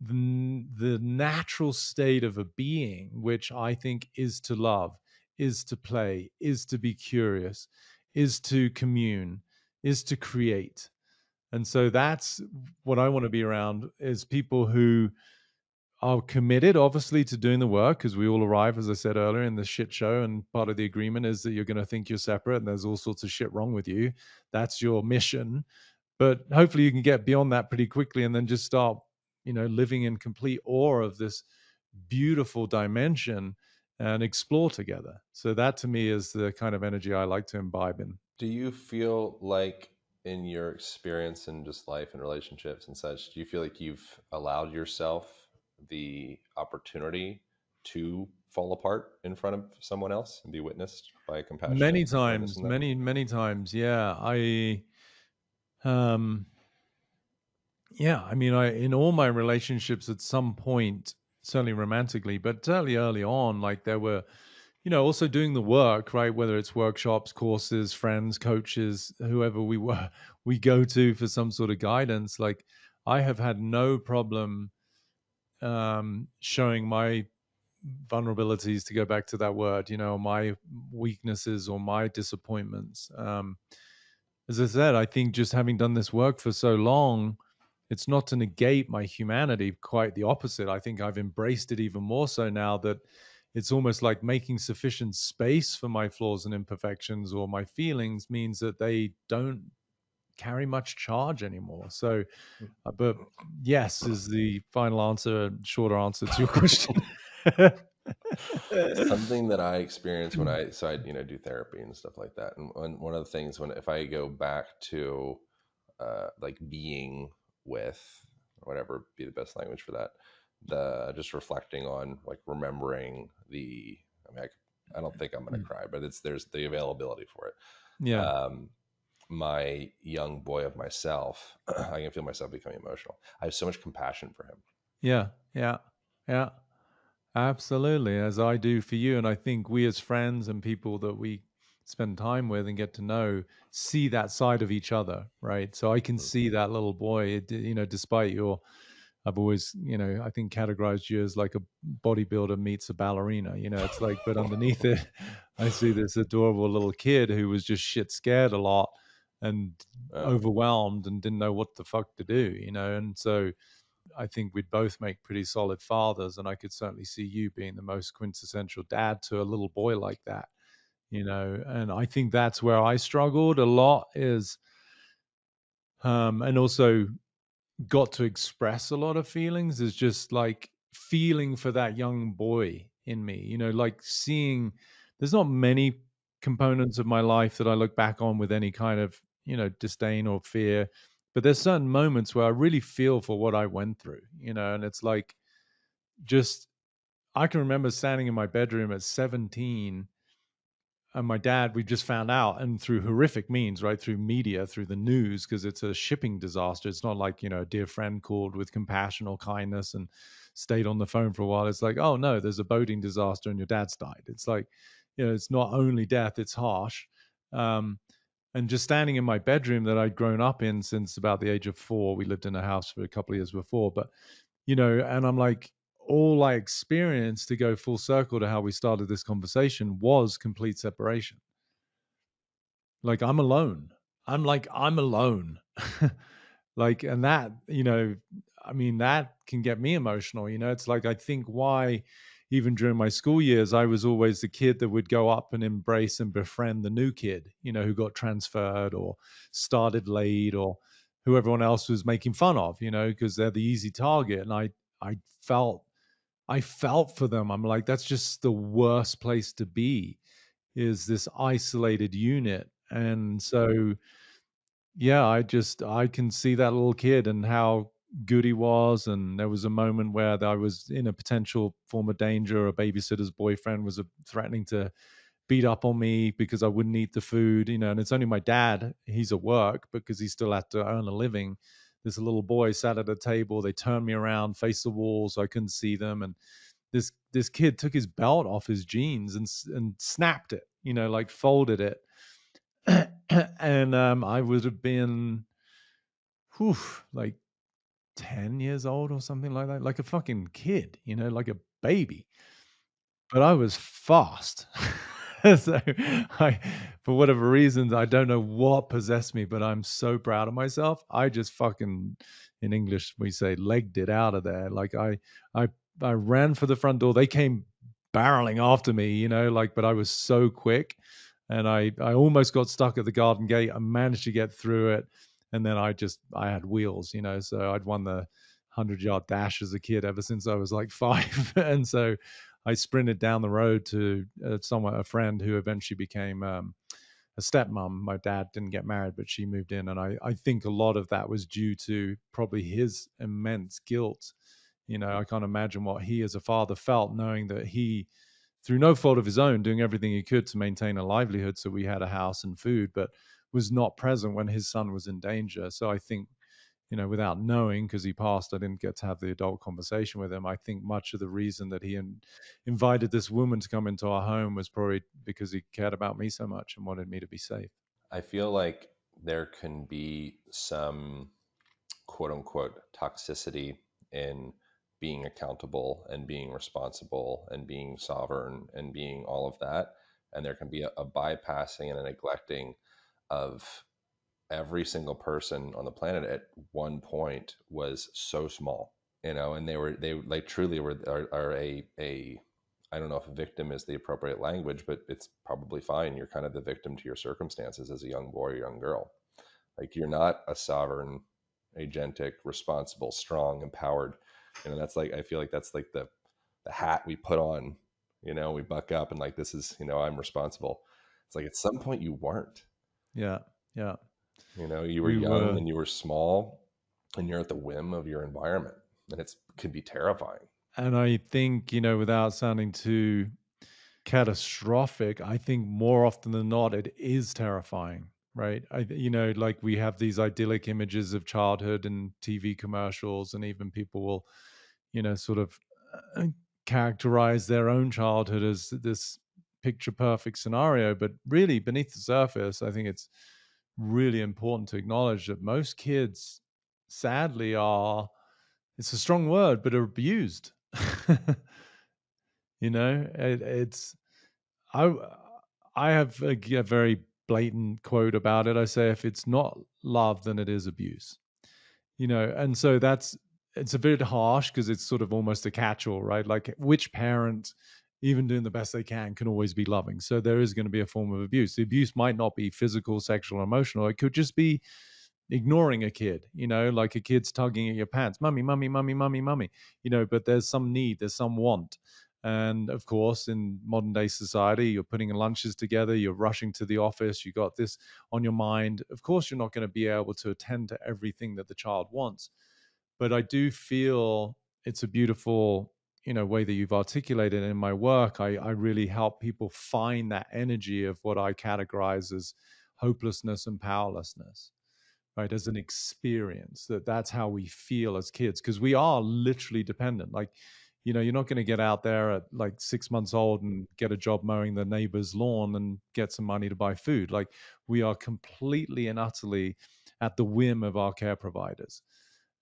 the natural state of a being, which I think is to love, is to play, is to be curious, is to commune, is to create. And so that's what I want to be around, is people who are committed, obviously, to doing the work, because we all arrive, as I said earlier, in the shit show. And part of the agreement is that you're going to think you're separate and there's all sorts of shit wrong with you. That's your mission. But hopefully you can get beyond that pretty quickly and then just start, living in complete awe of this beautiful dimension and explore together. So that to me is the kind of energy I like to imbibe in. Do you feel like, in your experience in just life and relationships and such, do you feel like you've allowed yourself the opportunity to fall apart in front of someone else and be witnessed by a Many compassionate awareness times, in them? many times. Yeah. Um, yeah, I mean, in all my relationships at some point, certainly romantically, but certainly early on, like there were, also doing the work, right? Whether it's workshops, courses, friends, coaches, whoever we go to for some sort of guidance. Like I have had no problem showing my vulnerabilities, to go back to that word, my weaknesses or my disappointments. As I said, I think just having done this work for so long, it's not to negate my humanity, quite the opposite. I think I've embraced it even more so now, that it's almost like making sufficient space for my flaws and imperfections or my feelings means that they don't carry much charge anymore. So, but yes, is the final answer, shorter answer to your question. Something that I experience when I do therapy and stuff like that. And one of the things, if I go back to like being with, whatever be the best language for that, the just reflecting on, like, remembering the, I mean, I don't think I'm going to cry, but there's the availability for it. Yeah, My young boy of myself, I can feel myself becoming emotional. I have so much compassion for him. yeah, yeah, yeah. Absolutely, as I do for you. And I think we as friends and people that we spend time with and get to know see that side of each other, right? So I can Mm. see that little boy, despite I've always, I think categorized you as like a bodybuilder meets a ballerina, it's like, but underneath it, I see this adorable little kid who was just shit scared a lot and Oh, overwhelmed and didn't know what the fuck to do, and so I think we'd both make pretty solid fathers, and I could certainly see you being the most quintessential dad to a little boy like that, And I think that's where I struggled a lot is, and also got to express a lot of feelings is just like feeling for that young boy in me, like seeing. There's not many components of my life that I look back on with any kind of disdain or fear, but there's certain moments where I really feel for what I went through, and it's like just I can remember standing in my bedroom at 17, and my dad, we just found out, and through horrific means, right, through media, through the news, because it's a shipping disaster. It's not like, a dear friend called with compassion or kindness and stayed on the phone for a while. It's like, oh no, there's a boating disaster and your dad's died. It's like, it's not only death, it's harsh. um, and just standing in my bedroom that I'd grown up in since about the age of 4. We lived in a house for a couple of years before, but and I'm like, all I experienced, to go full circle to how we started this conversation, was complete separation. Like I'm alone. I'm alone. Like, and that, I mean, that can get me emotional. It's like, I think why even during my school years, I was always the kid that would go up and embrace and befriend the new kid, who got transferred or started late, or who everyone else was making fun of, because they're the easy target. And I felt I felt for them. I'm like, that's just the worst place to be, is this isolated unit. And so, yeah, I can see that little kid and how good he was. And there was a moment where I was in a potential form of danger. A babysitter's boyfriend was threatening to beat up on me because I wouldn't eat the food, and it's only my dad. He's at work because he still had to earn a living. This little boy sat at a table. They turned me around, faced the wall, so I couldn't see them. And this kid took his belt off his jeans and snapped it, like folded it. And I would have been, whew, like 10 years old or something like that, like a fucking kid, like a baby. But I was fast. So I, for whatever reasons, I don't know what possessed me, but I'm so proud of myself. I just fucking, in English we say, legged it out of there. Like I, I ran for the front door. They came barreling after me, like, but I was so quick, and I almost got stuck at the garden gate. I managed to get through it, and then I had wheels, so I'd won the 100-yard dash as a kid ever since I was like 5, and so I sprinted down the road to a friend who eventually became a stepmom. My dad didn't get married, but she moved in. And I think a lot of that was due to probably his immense guilt. I can't imagine what he as a father felt, knowing that he, through no fault of his own, doing everything he could to maintain a livelihood so we had a house and food, but was not present when his son was in danger. So I think, without knowing, because he passed, I didn't get to have the adult conversation with him. I think much of the reason that he invited this woman to come into our home was probably because he cared about me so much and wanted me to be safe. I feel like there can be some quote unquote toxicity in being accountable and being responsible and being sovereign and being all of that. And there can be a bypassing and a neglecting of every single person on the planet at one point was so small, and they like truly are a I don't know if victim is the appropriate language, but it's probably fine. You're kind of the victim to your circumstances as a young boy or young girl. Like you're not a sovereign, agentic, responsible, strong, empowered. That's like I feel like that's like the hat we put on. We buck up and like this is I'm responsible. It's like at some point you weren't. Yeah, yeah. You were We young were, and you were small, and you're at the whim of your environment, and it can be terrifying. and I think, without sounding too catastrophic, I think more often than not, it is terrifying, right? Like we have these idyllic images of childhood and TV commercials, and even people will, sort of uh, characterize their own childhood as this picture perfect scenario. But really, beneath the surface, I think it's really important to acknowledge that most kids, sadly, are, it's a strong word, but are abused. It's, I I have a very blatant quote about it. I say, if it's not love, then it is abuse. And so it's a bit harsh because it's sort of almost a catch-all, right? Like which parent, even doing the best they can always be loving. So there is going to be a form of abuse. The abuse might not be physical, sexual, emotional. It could just be ignoring a kid, like a kid's tugging at your pants, mummy, mummy, mummy, mummy, mummy, but there's some need, there's some want. And of course, in modern day society, you're putting lunches together, you're rushing to the office, you got this on your mind. Of course, you're not going to be able to attend to everything that the child wants. But I do feel it's a beautiful, way that you've articulated in my work. I really help people find that energy of what I categorize as hopelessness and powerlessness, right? As an experience, that's how we feel as kids, because we are literally dependent. Like, you're not going to get out there at like 6 months old and get a job mowing the neighbor's lawn and get some money to buy food. Like, we are completely and utterly at the whim of our care providers.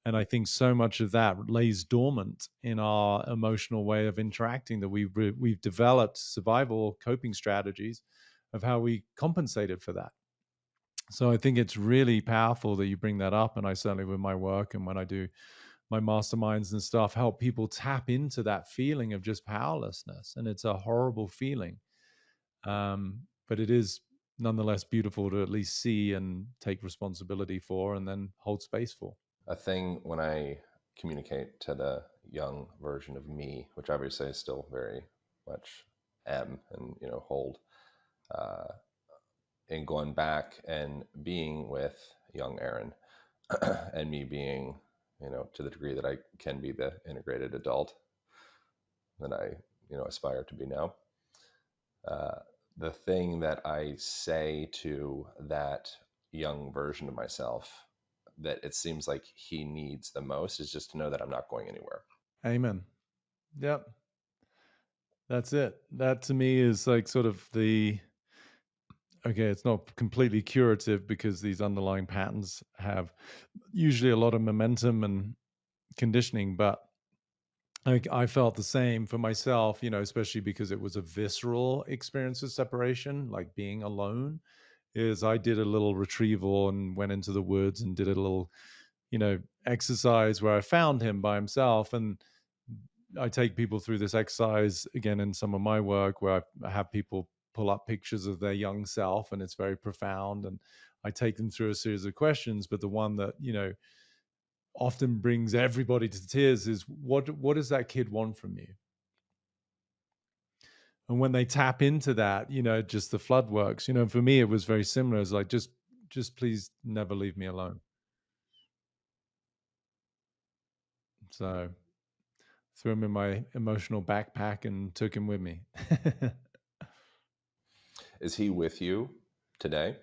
And I think so much of that lays dormant in our emotional way of interacting, that we've developed survival coping strategies of how we compensated for that. So I think it's really powerful that you bring that up. And I certainly, with my work and when I do my masterminds and stuff help people tap into that feeling of just powerlessness, and it's a horrible feeling, but it is nonetheless beautiful to at least see and take responsibility for and then hold space for. A thing when I communicate to the young version of me, which obviously I still very much am and hold, uh, and going back and being with young Aaron, and me being, to the degree that I can be the integrated adult that I aspire to be now. Uh, the thing that I say to that young version of myself that it seems like he needs the most is just to know that I'm not going anywhere. Amen. Yep. That's it. That to me is like sort of the okay, it's not completely curative because these underlying patterns have usually a lot of momentum and conditioning, but I felt the same for myself, especially because it was a visceral experience of separation, like being alone. Is I did a little retrieval and went into the woods and did a little, exercise where I found him by himself. And I take people through this exercise again in some of my work where I have people pull up pictures of their young self, and it's very profound. And I take them through a series of questions, but the one that, often brings everybody to tears is what does that kid want from you? And when they tap into that, just the flood works. For me it was very similar. It's like just please never leave me alone. So threw him in my emotional backpack and took him with me. Is he with you today?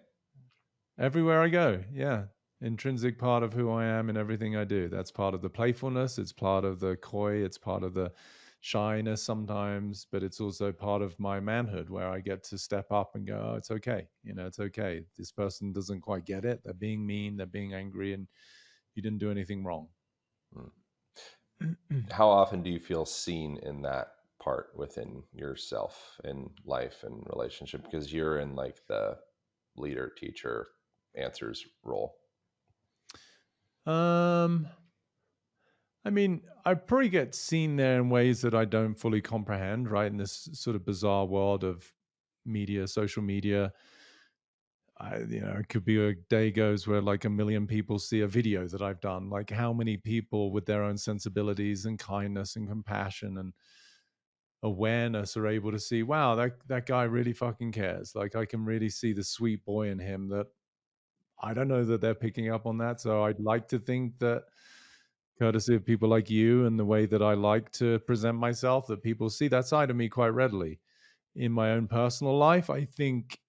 Everywhere I go, yeah. Intrinsic part of who I am and everything I do. That's part of the playfulness. It's part of the coy. It's part of the shyness sometimes, but it's also part of my manhood where I get to step up and go, oh, it's okay. It's okay. This person doesn't quite get it. They're being mean. They're being angry, and you didn't do anything wrong. Hmm. How often do you feel seen in that part within yourself in life and relationship? Because you're in like the leader, teacher, answers role. um, I mean, I probably get seen there in ways that I don't fully comprehend, right? In this sort of bizarre world of media, social media. It could be a day goes where like a million people see a video that I've done. Like, how many people with their own sensibilities and kindness and compassion and awareness are able to see, wow, that guy really fucking cares. Like, I can really see the sweet boy in him that I don't know that they're picking up on that. So I'd like to think that courtesy of people like you and the way that I like to present myself, that people see that side of me quite readily. In my own personal life, I think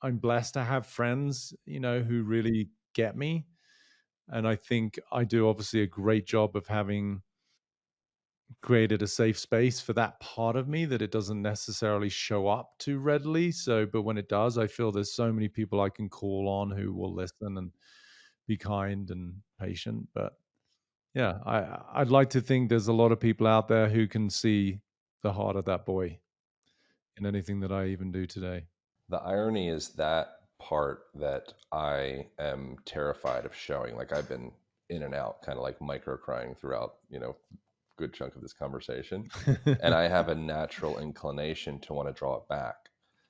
I'm blessed to have friends, who really get me. And I think I do obviously a great job of having created a safe space for that part of me that it doesn't necessarily show up too readily. So, but when it does, I feel there's so many people I can call on who will listen and be kind and patient. But yeah, I'd like to think there's a lot of people out there who can see the heart of that boy in anything that I even do today. The irony is that part that I am terrified of showing. Like I've been in and out, kind of like micro crying throughout, good chunk of this conversation. And I have a natural inclination to want to draw it back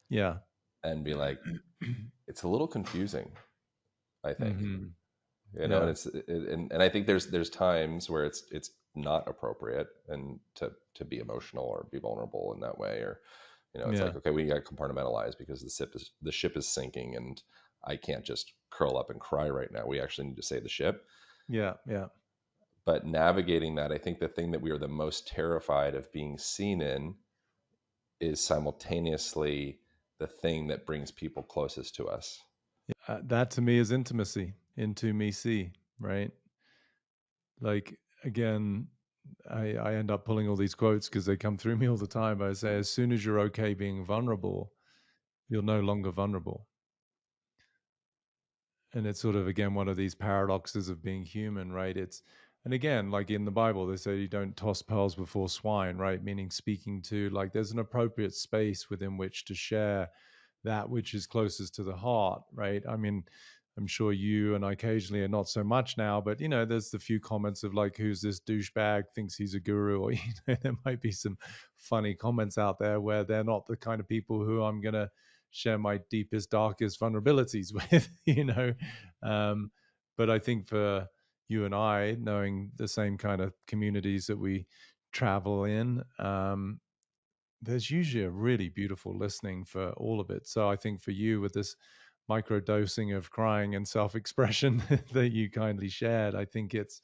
Yeah. and be like, it's a little confusing, I think. Hmm. And Yeah. and I think there's times where it's not appropriate and to be emotional or be vulnerable in that way, or it's Yeah. like, okay, we got to compartmentalize because the ship is sinking, and I can't just curl up and cry right now. We actually need to save the ship. Yeah. Yeah. But navigating that, I think the thing that we are the most terrified of being seen in is simultaneously the thing that brings people closest to us. That to me is intimacy, into me see, right? Like, again, I end up pulling all these quotes because they come through me all the time. I say, as soon as you're okay being vulnerable, you're no longer vulnerable. And it's sort of, again, one of these paradoxes of being human, right? And again, like in the Bible, they say you don't toss pearls before swine, right? Meaning speaking to, like, there's an appropriate space within which to share that which is closest to the heart, right? I mean, I'm sure you and I occasionally are not so much now, but there's the few comments of like, who's this douchebag, thinks he's a guru, or there might be some funny comments out there where they're not the kind of people who I'm gonna share my deepest, darkest vulnerabilities with, Um, but I think for you and I, knowing the same kind of communities that we travel in, there's usually a really beautiful listening for all of it. So I think for you, with this micro dosing of crying and self-expression that you kindly shared, I think it's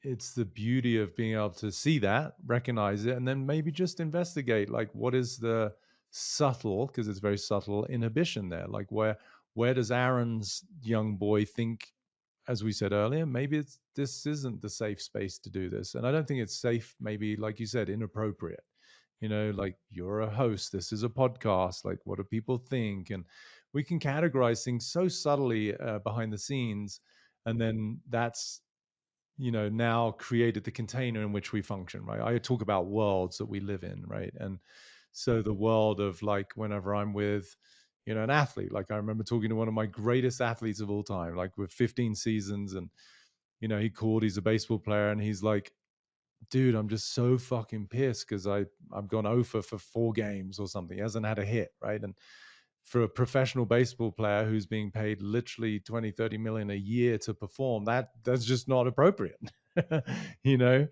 the beauty of being able to see that, recognize it, and then maybe just investigate, like, what is the subtle, because it's very subtle, inhibition there, like where does Aaron's young boy think, as we said earlier, maybe this isn't the safe space to do this. And I don't think it's safe, maybe, like you said, inappropriate. Like, you're a host, this is a podcast, like, what do people think? And we can categorize things so subtly behind the scenes. And then that's, now created the container in which we function, right? I talk about worlds that we live in, right? And so the world of, like, whenever I'm with, an athlete, like I remember talking to one of my greatest athletes of all time, like with 15 seasons, and he's a baseball player, and he's like, dude, I'm just so fucking pissed because I've gone over for 4 games or something. He hasn't had a hit, right? And for a professional baseball player who's being paid literally 20, 30 million a year to perform, that's just not appropriate. you know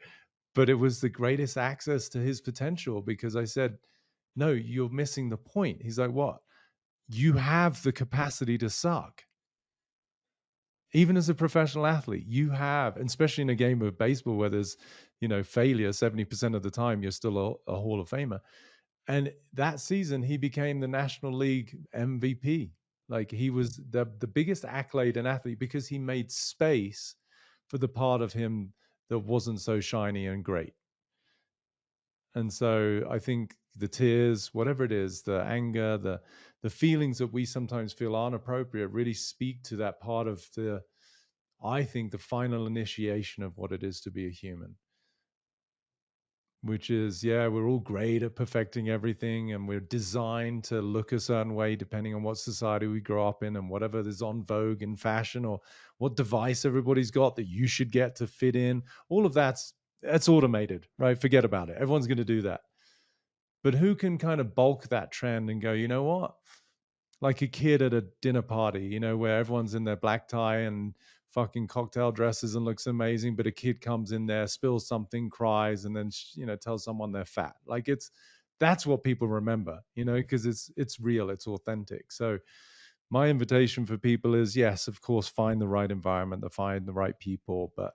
but it was the greatest access to his potential, because I said, no, you're missing the point. He's like, what? You have the capacity to suck. Even as a professional athlete, you have, and especially in a game of baseball where there's, failure 70% of the time, you're still a Hall of Famer. And that season, he became the National League MVP. Like, he was the biggest accolade an athlete, because he made space for the part of him that wasn't so shiny and great. And so I think the tears, whatever it is, the anger, the feelings that we sometimes feel aren't appropriate, really speak to that part of I think, the final initiation of what it is to be a human, which is, yeah, we're all great at perfecting everything, and we're designed to look a certain way depending on what society we grow up in and whatever is on vogue in fashion, or what device everybody's got that you should get to fit in. All of that's automated, right? Forget about it. Everyone's going to do that. But who can kind of bulk that trend and go, you know what? Like a kid at a dinner party, where everyone's in their black tie and fucking cocktail dresses and looks amazing, but a kid comes in there, spills something, cries, and then tells someone they're fat. Like, that's what people remember, because it's real, it's authentic. So my invitation for people is, yes, of course, find the right environment, to find the right people, but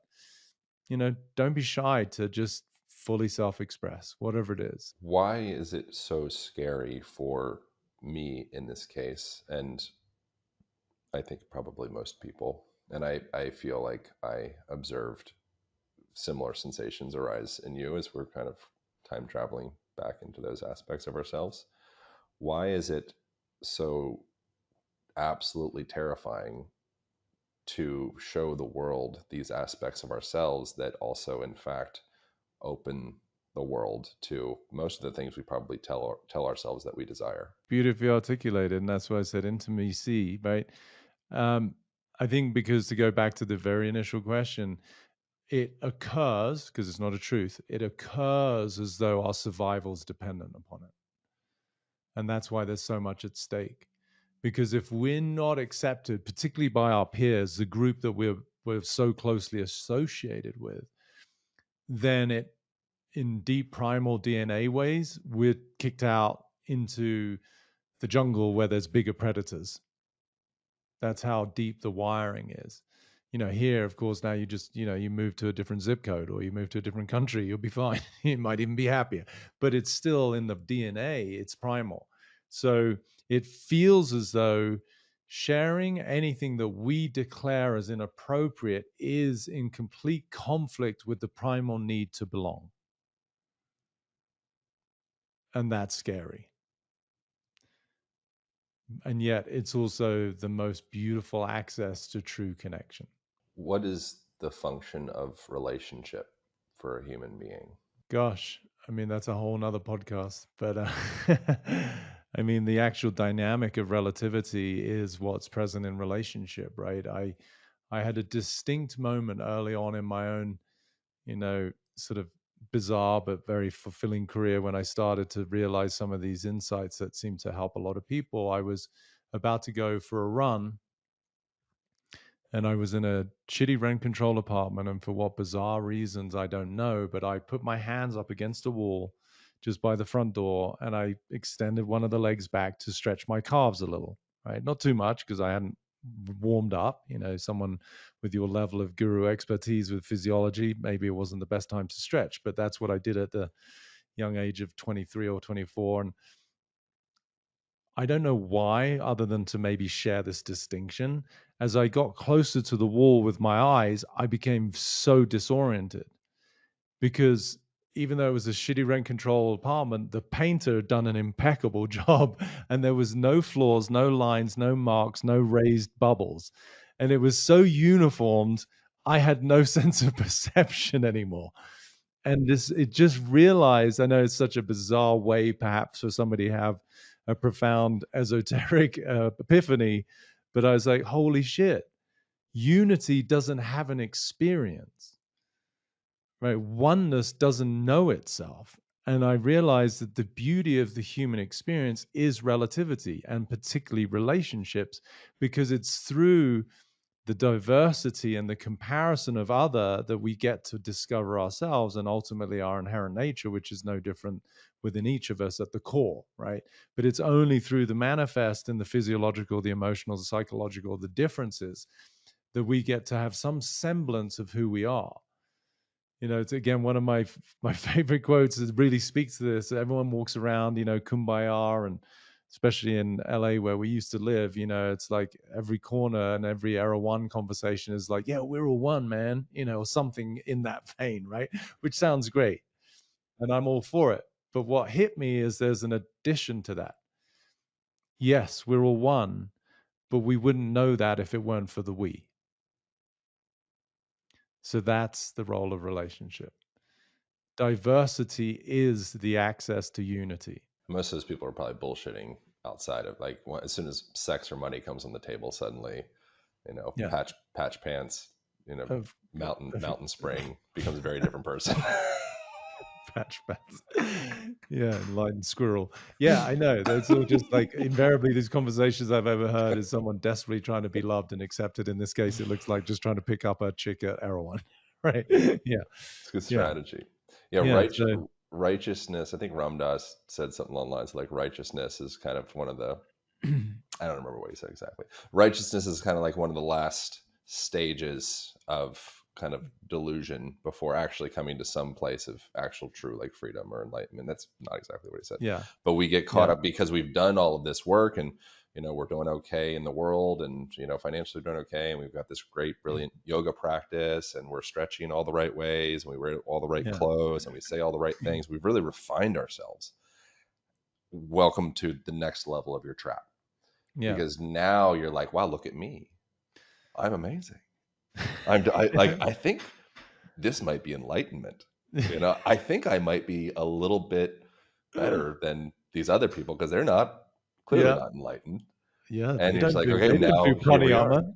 don't be shy to just fully self-express, whatever it is. Why is it so scary for me in this case? And I think probably most people. And I feel like I observed similar sensations arise in you as we're kind of time traveling back into those aspects of ourselves. Why is it so absolutely terrifying to show the world these aspects of ourselves that also, in fact, open the world to most of the things we probably tell ourselves that we desire? Beautifully articulated, and that's why I said intimacy, right? Um, I think, because, to go back to the very initial question, it occurs, because it's not a truth, it occurs as though our survival is dependent upon it. And that's why there's so much at stake. Because if we're not accepted, particularly by our peers, the group that we're so closely associated with, then in deep primal DNA ways, we're kicked out into the jungle where there's bigger predators. That's how deep the wiring is. Here, of course, now you just, you move to a different zip code, or you move to a different country, you'll be fine. You might even be happier, but it's still in the DNA, it's primal. So it feels as though sharing anything that we declare as inappropriate is in complete conflict with the primal need to belong. And that's scary. And yet it's also the most beautiful access to true connection. What is the function of relationship for a human being? Gosh, I mean, that's a whole nother podcast, but I mean, the actual dynamic of relativity is what's present in relationship, right? I had a distinct moment early on in my own, sort of bizarre but very fulfilling career when I started to realize some of these insights that seem to help a lot of people. I was about to go for a run, and I was in a shitty rent control apartment. And for what bizarre reasons, I don't know, but I put my hands up against a wall just by the front door, and I extended one of the legs back to stretch my calves a little, right? Not too much because I hadn't warmed up. Someone with your level of guru expertise with physiology, maybe it wasn't the best time to stretch, but that's what I did at the young age of 23 or 24. And I don't know why, other than to maybe share this distinction. As I got closer to the wall with my eyes, I became so disoriented because even though it was a shitty rent control apartment, the painter had done an impeccable job, and there was no flaws, no lines, no marks, no raised bubbles. And it was so uniformed, I had no sense of perception anymore. And it just realized, I know it's such a bizarre way perhaps for somebody to have a profound esoteric epiphany, but I was like, holy shit, unity doesn't have an experience, right? Oneness doesn't know itself. And I realized that the beauty of the human experience is relativity, and particularly relationships, because it's through the diversity and the comparison of other that we get to discover ourselves and ultimately our inherent nature, which is no different within each of us at the core, right? But it's only through the manifest and the physiological, the emotional, the psychological, the differences, that we get to have some semblance of who we are. It's again one of my favorite quotes that really speaks to this. Everyone walks around, kumbaya, and especially in LA where we used to live, it's like every corner and every era one conversation is like, yeah, we're all one, man, or something in that vein, right? Which sounds great, and I'm all for it. But what hit me is there's an addition to that. Yes, we're all one, but we wouldn't know that if it weren't for the we. So that's the role of relationship. Diversity is the access to unity. Most of those people are probably bullshitting outside of like as soon as sex or money comes on the table, suddenly, Yeah. patch pants, you know, Of, of mountain spring becomes a very different person. patch bats. Yeah, enlightened squirrel. Yeah, I know. That's all just like invariably these conversations I've ever heard is someone desperately trying to be loved and accepted. In this case, it looks like just trying to pick up a chick at Erewhon. Right. Yeah, Yeah. it's a good Yeah. strategy. Yeah, Yeah. So righteousness. I think Ramdas said something along the lines of like righteousness is kind of one of the, I don't remember what he said exactly. Righteousness is kind of like one of the last stages of kind of delusion before actually coming to some place of actual true like freedom or enlightenment. That's not exactly what he said. yeah. But we get caught Yeah. up because we've done all of this work and we're doing okay in the world and financially doing okay and we've got this great brilliant yoga practice and we're stretching all the right ways and we wear all the right Yeah. clothes and we say all the right things. We've really refined ourselves. Welcome to the next level of your trap Yeah. because now you're like, wow, look at me. I'm amazing. I think this might be enlightenment. I think I might be a little bit better than these other people because they're not clearly Yeah. not enlightened. Yeah. And you're just like, okay, They don't do now here we are. pranayama.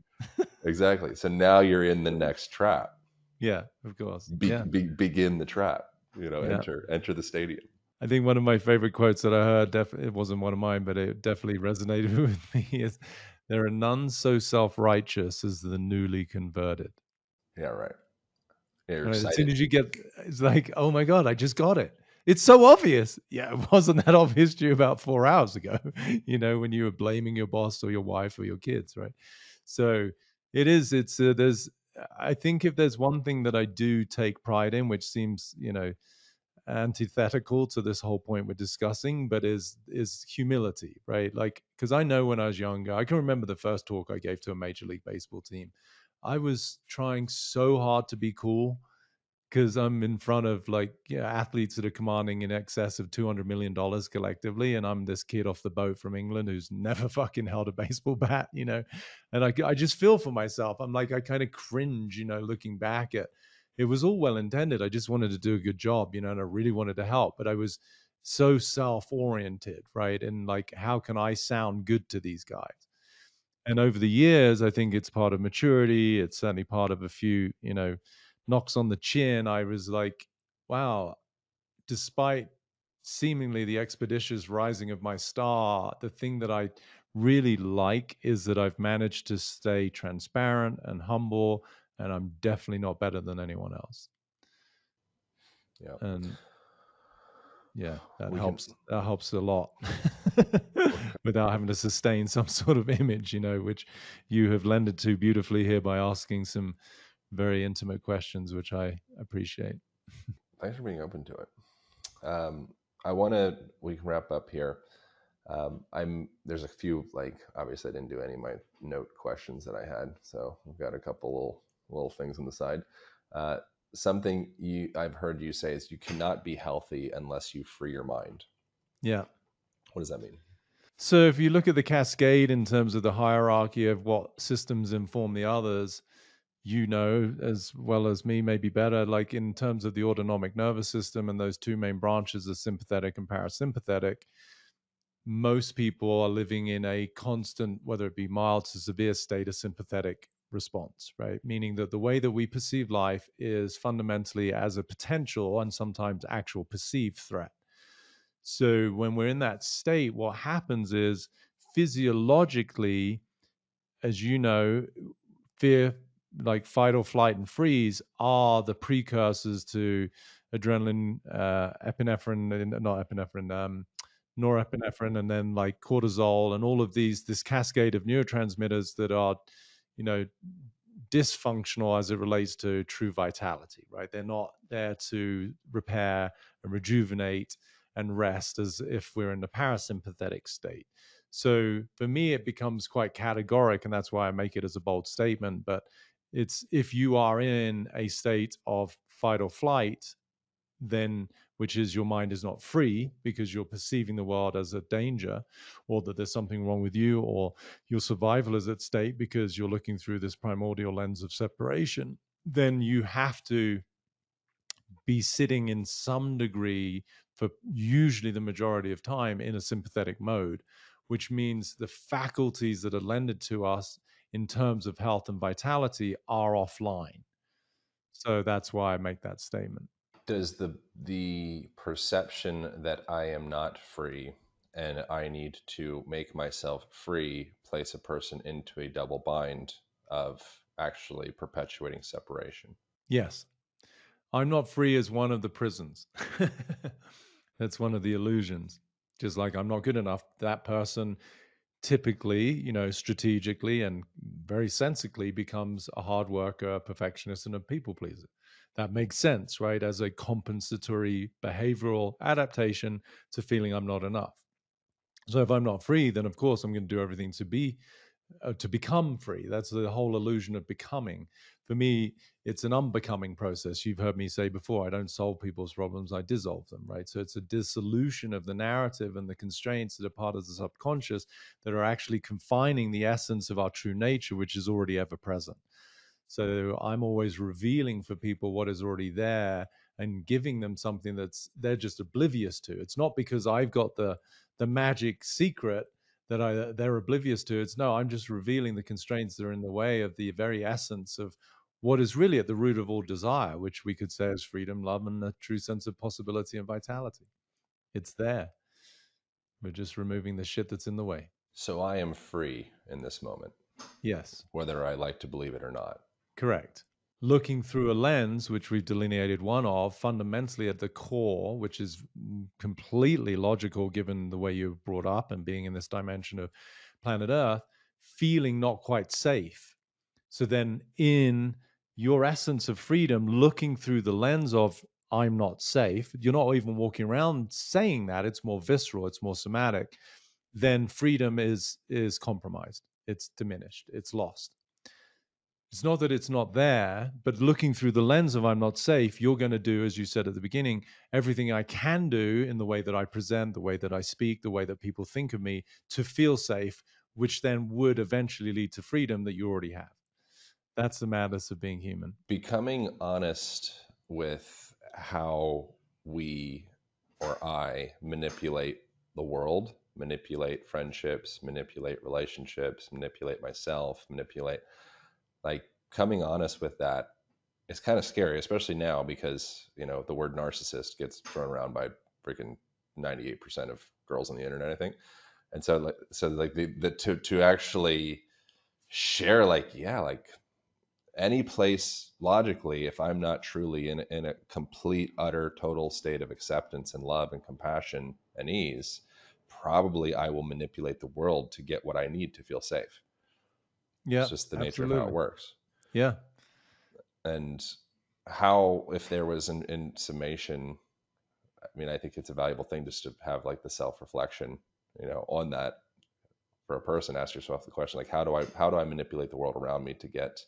Exactly. So now you're in the next trap. Yeah, of course. Yeah. Begin the trap. Yeah. Enter the stadium. I think one of my favorite quotes that I heard, it wasn't one of mine, but it definitely resonated with me is there are none so self-righteous as the newly converted. Yeah, right. Yeah, you're Right. As soon excited. as you get, it's like, oh my God, I just got it. It's so obvious. Yeah, it wasn't that obvious to you about 4 hours ago, when you were blaming your boss or your wife or your kids, right? So I think if there's one thing that I do take pride in, which seems, antithetical to this whole point we're discussing, but is humility, right? Like, because I know when I was younger, I can remember the first talk I gave to a Major League Baseball team. I was trying so hard to be cool because I'm in front of athletes that are commanding in excess of $200 million collectively, and I'm this kid off the boat from England who's never fucking held a baseball bat. And I just feel for myself. I'm like I kind of cringe, looking back at it was all well intended. I just wanted to do a good job, and I really wanted to help, but I was so self-oriented, right? And like, how can I sound good to these guys? And over the years, I think it's part of maturity. It's certainly part of a few, knocks on the chin. I was like, wow, despite seemingly the expeditious rising of my star, the thing that I really like is that I've managed to stay transparent and humble, and I'm definitely not better than anyone else. Yeah. And yeah, that We can, helps. That helps a lot okay. without having to sustain some sort of image, which you have lended to beautifully here by asking some very intimate questions, which I appreciate. Thanks for being open to it. I want to, we can wrap up here. There's a few, like, obviously I didn't do any of my note questions that I had. So we've got a couple little things on the side. Uh, Something I've heard you say is you cannot be healthy unless you free your mind. Yeah. What does that mean? So if you look at the cascade in terms of the hierarchy of what systems inform the others, as well as me, maybe better, like in terms of the autonomic nervous system and those two main branches of sympathetic and parasympathetic, most people are living in a constant, whether it be mild to severe state of sympathetic response, right? Meaning that the way that we perceive life is fundamentally as a potential and sometimes actual perceived threat. So when we're in that state, what happens is physiologically, as you know, fear, like fight or flight and freeze, are the precursors to adrenaline, epinephrine, not epinephrine, norepinephrine, and then like cortisol, and all of this cascade of neurotransmitters that are, you know, dysfunctional as it relates to true vitality, right? They're not there to repair and rejuvenate and rest as if we're in the parasympathetic state. So for me, it becomes quite categoric, and that's why I make it as a bold statement. But it's, if you are in a state of fight or flight, then, which is your mind is not free because you're perceiving the world as a danger, or that there's something wrong with you, or your survival is at stake because you're looking through this primordial lens of separation, then you have to be sitting in some degree, for usually the majority of time, in a sympathetic mode, which means the faculties that are lended to us in terms of health and vitality are offline. So that's why I make that statement. Does the perception that I am not free and I need to make myself free place a person into a double bind of actually perpetuating separation? Yes, I'm not free as one of the prisons. That's one of the illusions. Just like I'm not good enough, that person typically, strategically and very sensibly becomes a hard worker, a perfectionist, and a people pleaser. That makes sense, right? As a compensatory behavioral adaptation to feeling I'm not enough. So if I'm not free, then of course I'm going to do everything to become free. That's the whole illusion of becoming. For me, it's an unbecoming process. You've heard me say before, I don't solve people's problems, I dissolve them, right? So it's a dissolution of the narrative and the constraints that are part of the subconscious that are actually confining the essence of our true nature, which is already ever present. So I'm always revealing for people what is already there and giving them something that's they're just oblivious to. It's not because I've got the magic secret that they're oblivious to. It's no, I'm just revealing the constraints that are in the way of the very essence of what is really at the root of all desire, which we could say is freedom, love, and a true sense of possibility and vitality. It's there. We're just removing the shit that's in the way. So I am free in this moment, Yes, whether I like to believe it or not. correct. Looking through a lens, which we've delineated one of, fundamentally at the core, which is completely logical given the way you're brought up and being in this dimension of planet Earth, feeling not quite safe. So then, in your essence of freedom, looking through the lens of I'm not safe, you're not even walking around saying that, it's more visceral, it's more somatic, then freedom is compromised, it's diminished, it's lost. It's not that it's not there, but looking through the lens of I'm not safe, you're going to do, as you said at the beginning, everything I can do in the way that I present, the way that I speak, the way that people think of me to feel safe, which then would eventually lead to freedom that you already have. That's the madness of being human. Becoming honest with how we or I manipulate the world, manipulate friendships, manipulate relationships, manipulate myself, manipulate, like, coming honest with that is kind of scary, especially now because, the word narcissist gets thrown around by freaking 98% of girls on the internet, I think. And so like the to actually share, like, yeah, like, any place logically, if I'm not truly in a complete, utter, total state of acceptance and love and compassion and ease, probably I will manipulate the world to get what I need to feel safe. It's Yeah, just the nature of how it absolutely. works. Yeah. And how, if there was, in summation, I mean, I think it's a valuable thing just to have, like, the self reflection, on that. For a person, ask yourself the question, like, how do I manipulate the world around me to get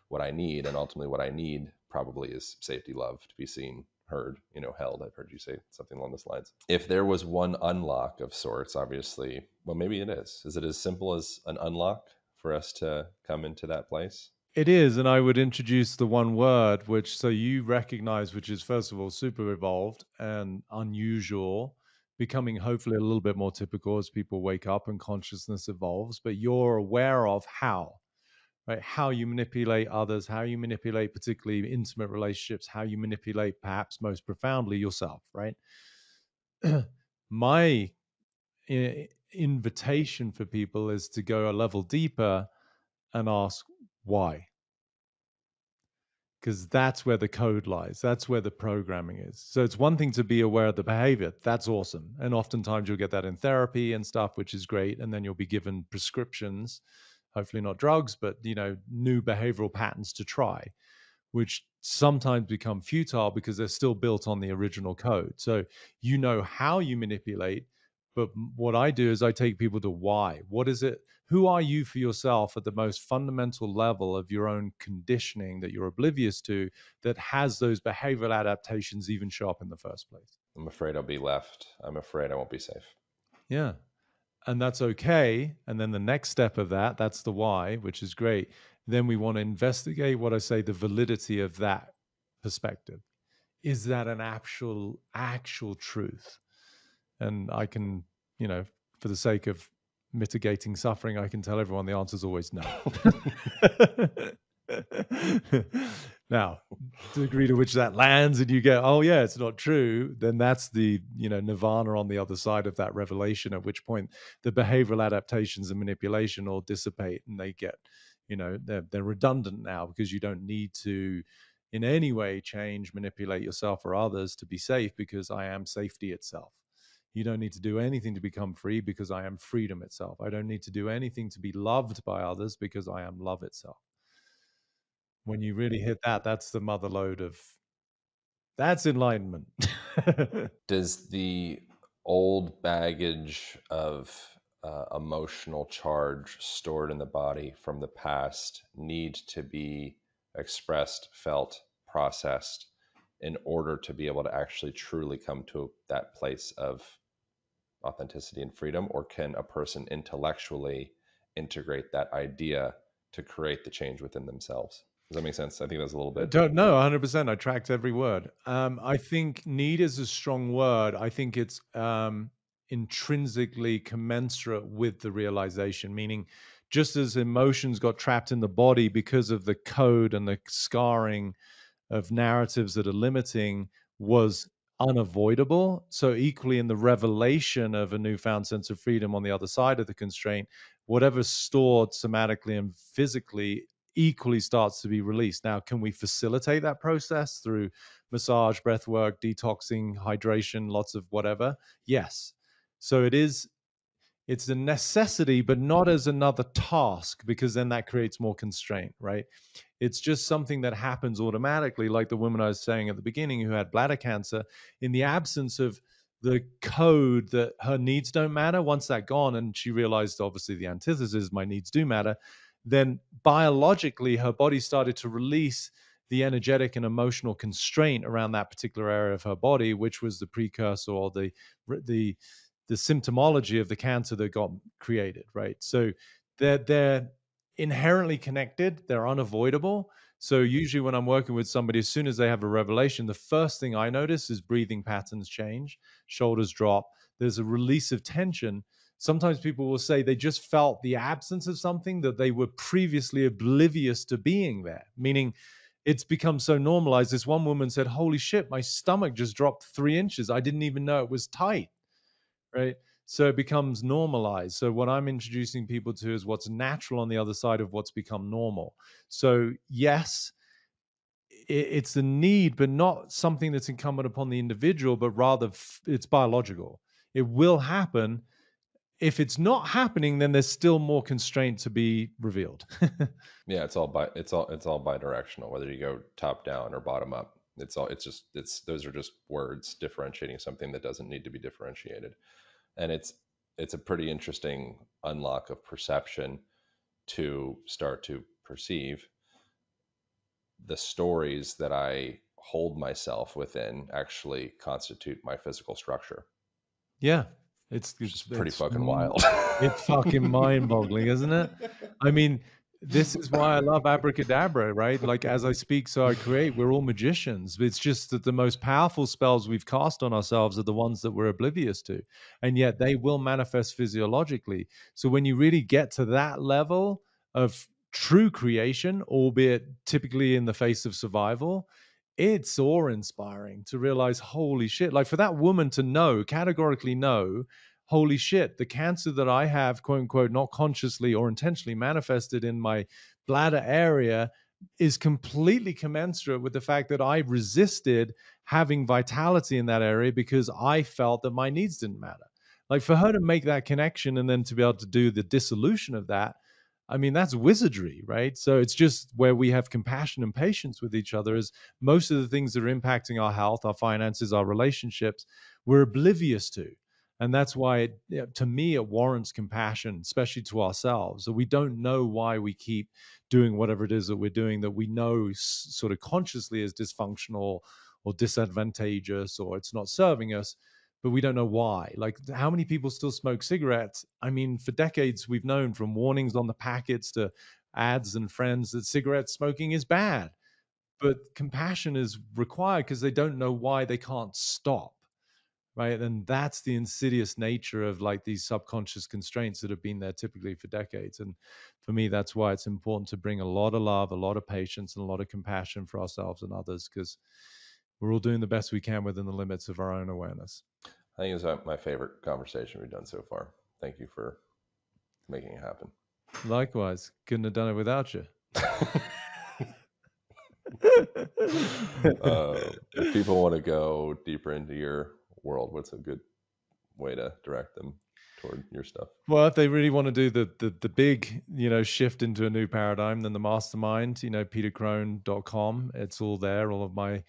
what I need? And ultimately what I need probably is safety, love, to be seen, heard, held. I've heard you say something along those lines. If there was one unlock of sorts, obviously, well, maybe it is it as simple as an unlock for us to come into that place? It is, and I would introduce the one word which so you recognize, which is first of all super evolved and unusual, becoming hopefully a little bit more typical as people wake up and consciousness evolves, but you're aware of how, right? How you manipulate others, how you manipulate particularly intimate relationships, how you manipulate perhaps most profoundly yourself, right? My invitation for people is to go a level deeper and ask why, because that's where the code lies. That's where the programming is. So it's one thing to be aware of the behavior. That's awesome. And oftentimes you'll get that in therapy and stuff, which is great. And then you'll be given prescriptions, hopefully not drugs, but new behavioral patterns to try, which sometimes become futile because they're still built on the original code. So you know how you manipulate, but what I do is I take people to why. What is it? Who are you for yourself at the most fundamental level of your own conditioning that you're oblivious to, that has those behavioral adaptations even show up in the first place? I'm afraid I'll be left. I'm afraid I won't be safe. Yeah. And that's okay. And then the next step of that, that's the why, which is great. Then we want to investigate what I say, the validity of that perspective. Is that an actual truth? And I can, for the sake of mitigating suffering, I can tell everyone the answer is always no. Now, the degree to which that lands and you go, oh yeah, it's not true, then that's the nirvana on the other side of that revelation. At which point, the behavioral adaptations and manipulation all dissipate, and they get, they're redundant now because you don't need to in any way change, manipulate yourself or others to be safe, because I am safety itself. You don't need to do anything to become free, because I am freedom itself. I don't need to do anything to be loved by others, because I am love itself. When you really hit that, that's the mother lode of that's enlightenment. Does the old baggage of emotional charge stored in the body from the past need to be expressed, felt, processed in order to be able to actually truly come to that place of authenticity and freedom? Or can a person intellectually integrate that idea to create the change within themselves? Does that make sense? I think that's a little bit. Don't know 100%. I tracked every word. I think need is a strong word. I think it's intrinsically commensurate with the realization, meaning just as emotions got trapped in the body because of the code and the scarring of narratives that are limiting was unavoidable. So, equally, in the revelation of a newfound sense of freedom on the other side of the constraint, whatever's stored somatically and physically equally starts to be released. Now, can we facilitate that process through massage, breath work, detoxing, hydration, lots of whatever? Yes. So it's a necessity, but not as another task, because then that creates more constraint, right? It's just something that happens automatically, like the woman I was saying at the beginning who had bladder cancer. In the absence of the code that her needs don't matter, once that gone, and she realized obviously the antithesis, my needs do matter, then biologically her body started to release the energetic and emotional constraint around that particular area of her body, which was the precursor or the the symptomology of the cancer that got created, right? So they're inherently connected, they're unavoidable. So usually when I'm working with somebody, as soon as they have a revelation, the first thing I notice is breathing patterns change, shoulders drop, there's a release of tension. Sometimes people will say they just felt the absence of something that they were previously oblivious to being there, meaning it's become so normalized. This one woman said, "Holy shit, my stomach just dropped 3 inches. I didn't even know it was tight." Right. So it becomes normalized. So what I'm introducing people to is what's natural on the other side of what's become normal. So yes, it's the need, but not something that's incumbent upon the individual, but rather it's biological. It will happen. If it's not happening, then there's still more constraint to be revealed. Yeah, it's all bi-directional, whether you go top down or bottom up. It's those are just words differentiating something that doesn't need to be differentiated. And it's a pretty interesting unlock of perception to start to perceive the stories that I hold myself within actually constitute my physical structure, Yeah, it's which is it's pretty it's fucking mm, wild. it's fucking mind-boggling, isn't it? I mean, this is why I love abracadabra, right? Like, as I speak, so I create. We're all magicians. It's just that the most powerful spells we've cast on ourselves are the ones that we're oblivious to, and yet they will manifest physiologically. So when you really get to that level of true creation, albeit typically in the face of survival, it's awe-inspiring to realize, holy shit, like for that woman to know, categorically know, holy shit, the cancer that I have, quote unquote, not consciously or intentionally manifested in my bladder area is completely commensurate with the fact that I resisted having vitality in that area because I felt that my needs didn't matter. Like for her to make that connection and then to be able to do the dissolution of that, I mean, that's wizardry, right? So it's just where we have compassion and patience with each other is most of the things that are impacting our health, our finances, our relationships, we're oblivious to. And that's why, to me, it warrants compassion, especially to ourselves. That we don't know why we keep doing whatever it is that we're doing that we know sort of consciously is dysfunctional or disadvantageous or it's not serving us, but we don't know why. Like, how many people still smoke cigarettes? I mean, for decades, we've known from warnings on the packets to ads and friends that cigarette smoking is bad. But compassion is required because they don't know why they can't stop, right? And that's the insidious nature of like these subconscious constraints that have been there typically for decades. And for me, that's why it's important to bring a lot of love, a lot of patience, and a lot of compassion for ourselves and others because we're all doing the best we can within the limits of our own awareness. I think it's my favorite conversation we've done so far. Thank you for making it happen. Likewise, couldn't have done it without you. If people want to go deeper into your world, what's a good way to direct them toward your stuff? Well, if they really want to do the big, shift into a new paradigm, then the mastermind, petercrone.com, it's all there, all of my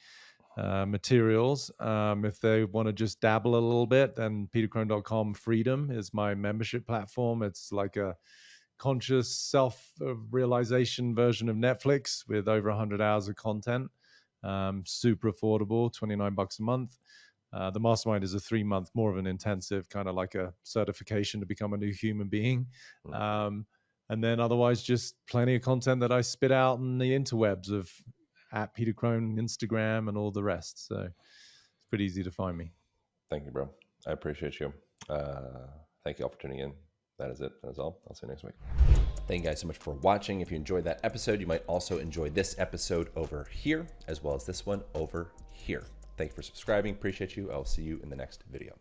materials. If they want to just dabble a little bit, then petercrone.com freedom is my membership platform. It's like a conscious self realization version of Netflix with over 100 hours of content. Super affordable, $29 a month. The mastermind is a 3 month, more of an intensive kind of like a certification to become a new human being. Mm. And then otherwise, just plenty of content that I spit out in the interwebs of at Peter Crone, Instagram, and all the rest. So it's pretty easy to find me. Thank you, bro. I appreciate you. Thank you all for tuning in. That is it. That is all. I'll see you next week. Thank you guys so much for watching. If you enjoyed that episode, you might also enjoy this episode over here, as well as this one over here. Thank you for subscribing. Appreciate you. I'll see you in the next video.